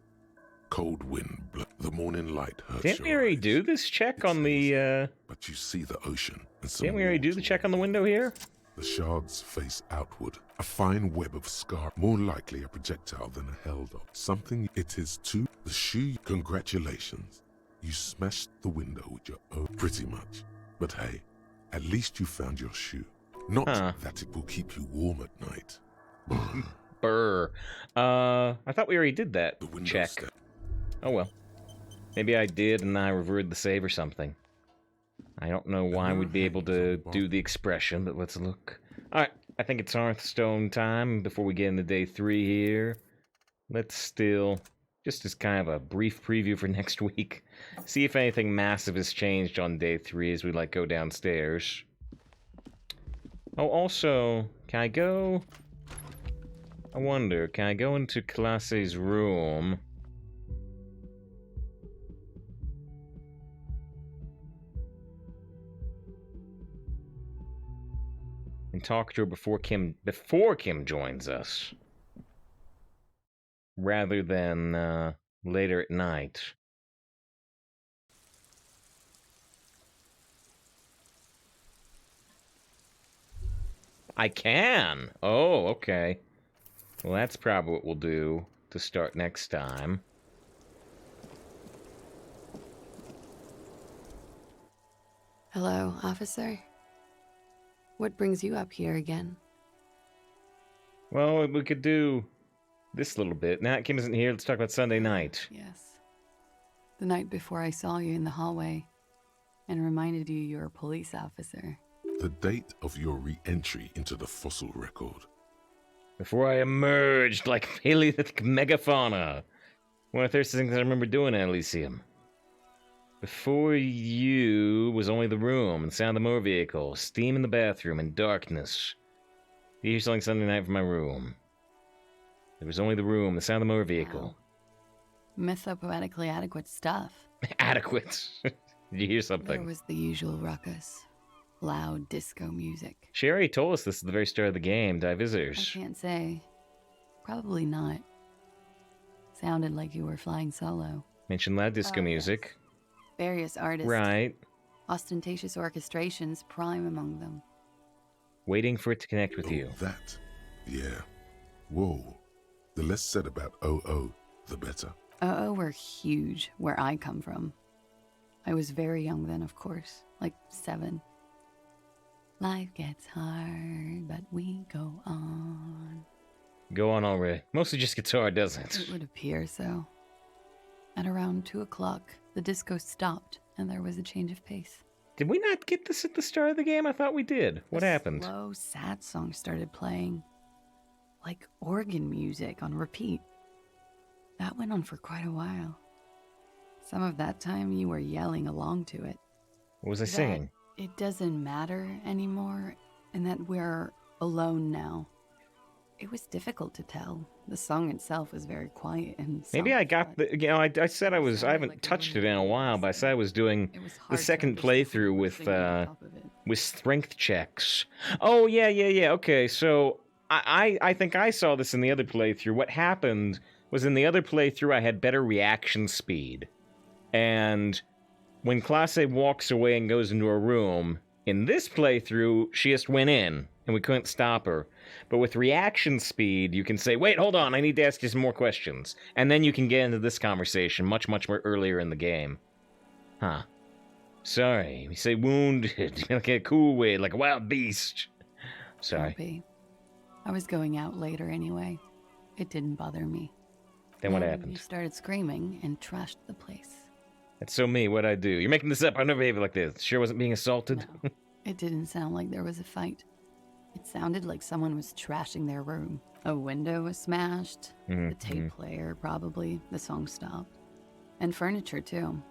S2: Cold wind the morning light hurts
S1: Didn't we
S2: your
S1: already
S2: eyes.
S1: do this check
S2: It
S1: on the,
S2: says, But you see the ocean and some
S1: Didn't we already do the
S2: water.
S1: check on the window here?
S2: The shards face outward, a fine web of scar, more likely a projectile than a held up. Something it is too. The shoe, congratulations. You smashed the window with your own, pretty much. But hey, at least you found your shoe. Not that it will keep you warm at night.
S1: Brr. I thought we already did that
S2: The window
S1: check. Oh well. Maybe I did and I reverted the save or something. I don't know why we'd be able to do the expression, but let's look. Alright, I think it's Hearthstone time before we get into day 3 here. Let's still, just as kind of a brief preview for next week, see if anything massive has changed on day 3 as we, go downstairs. Oh, also, can I go... I wonder, can I go into Classe's room? And talk to her before Kim joins us. Rather than, later at night. I can! Oh, okay. Well, that's probably what we'll do to start next time.
S11: Hello, officer. What brings you up here again?
S1: Well, we could do this little bit. Nat Kim isn't here. Let's talk about Sunday night.
S11: Yes. The night before I saw you in the hallway and reminded you were a police officer.
S2: The date of your re-entry into the fossil record.
S1: Before I emerged like Paleolithic megafauna. One of the first things I remember doing at Elysium. Before you was only the room and sound of the motor vehicle, steam in the bathroom, and darkness. You hear something Sunday night from my room. There was only the room, the sound of the motor vehicle.
S11: Wow. Mythopoetically adequate stuff.
S1: Adequate. Did you hear something?
S11: There was the usual ruckus. Loud disco music.
S1: Sherry told us this at the very start of the game, Die Visitors.
S11: I can't say. Probably not. Sounded like you were flying solo.
S1: Mentioned loud disco music.
S11: Yes. Various artists.
S1: Right.
S11: Ostentatious orchestrations prime among them.
S1: Waiting for it to connect with you.
S2: That. Yeah. Whoa. The less said about OO, the better.
S11: OO were huge where I come from. I was very young then, of course. Like 7. Life gets hard, but we go on.
S1: Go on already. Mostly just guitar, doesn't it?
S11: It would appear so. At around 2 o'clock, the disco stopped, and there was a change of pace.
S1: Did we not get this at the start of the game? I thought we did. What happened?
S11: A slow, sad song started playing. Like organ music on repeat. That went on for quite a while. Some of that time you were yelling along to it.
S1: What was I singing?
S11: It doesn't matter anymore, and that we're alone now. It was difficult to tell. The song itself was very quiet and
S1: maybe I got the, you know, I said I haven't touched it in a while, but I said I was doing the second playthrough with strength checks. Oh, yeah. Okay, so I think I saw this in the other playthrough. What happened was in the other playthrough I had better reaction speed. And when Classe walks away and goes into a room, in this playthrough, she just went in, and we couldn't stop her. But with reaction speed, you can say, wait, hold on, I need to ask you some more questions. And then you can get into this conversation much more earlier in the game. Huh. Sorry, we say wounded, like a cool way, like a wild beast. Sorry.
S11: Maybe. I was going out later anyway. It didn't bother me.
S1: Then what happened?
S11: You started screaming and trashed the place.
S1: That's so me, what'd I do? You're making this up, I never behaved like this. Sure wasn't being assaulted?
S11: No, it didn't sound like there was a fight. It sounded like someone was trashing their room. A window was smashed, the tape player probably, the song stopped. And furniture too.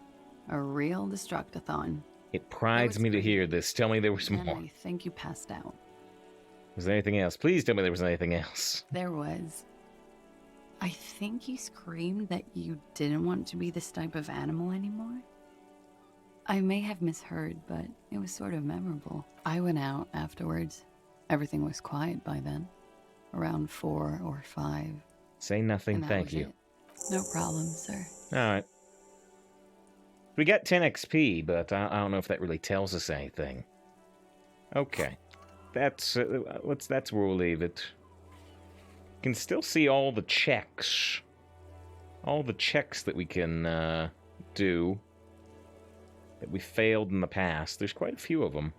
S11: A real destructathon.
S1: It prides me to hear this. Tell me there was more.
S11: I think you passed out.
S1: Was there anything else? Please tell me there was anything else.
S11: There was. I think you screamed that you didn't want to be this type of animal anymore. I may have misheard, but it was sort of memorable. I went out afterwards. Everything was quiet by then. Around 4 or 5.
S1: Say nothing, thank you.
S11: No problem, sir.
S1: Alright. We got 10 XP, but I don't know if that really tells us anything. Okay. That's where we'll leave it. Can still see all the checks. All the checks that we can do. That we failed in the past. There's quite a few of them.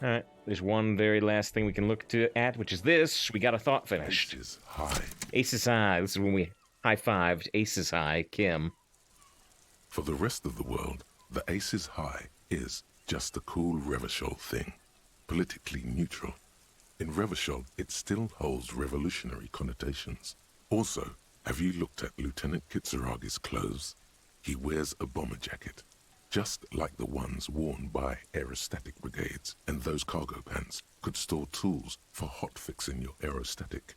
S1: Alright, there's one very last thing we can look at, which is this. We got a thought finished.
S2: Aces high.
S1: Aces high. This is when we high-fived Aces high, Kim.
S2: For the rest of the world, the Aces high is just a cool Revachol thing. Politically neutral. In Revachol, it still holds revolutionary connotations. Also, have you looked at Lieutenant Kitsuragi's clothes? He wears a bomber jacket. just like the ones worn by aerostatic brigades, and those cargo pants could store tools for hot-fixing your aerostatic.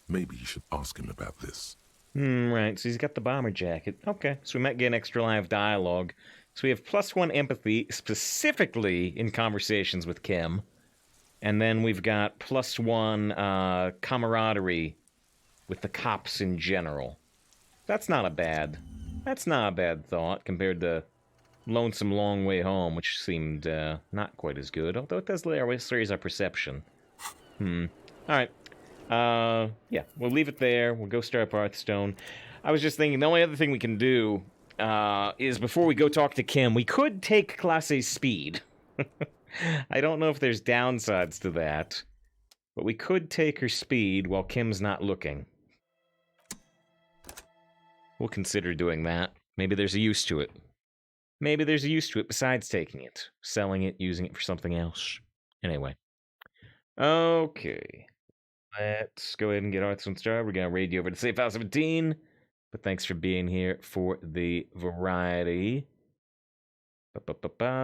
S2: Maybe you should ask him about this.
S1: Right, so he's got the bomber jacket. Okay, so we might get an extra line of dialogue. So we have +1 empathy, specifically in conversations with Kim. And then we've got +1 camaraderie with the cops in general. That's not a bad thought compared to Lonesome Long Way Home, which seemed not quite as good, although it does raise our perception. Alright. Yeah, we'll leave it there. We'll go start up Hearthstone. I was just thinking, the only other thing we can do is before we go talk to Kim, we could take Classe's speed. I don't know if there's downsides to that, but we could take her speed while Kim's not looking. We'll consider doing that. Maybe there's a use to it. Maybe there's a use to it besides taking it, selling it, using it for something else. Anyway. Okay. Let's go ahead and get Hearthstone started. We're going to raid you over to Safe House 17. But thanks for being here for the variety. Ba-ba-ba-ba.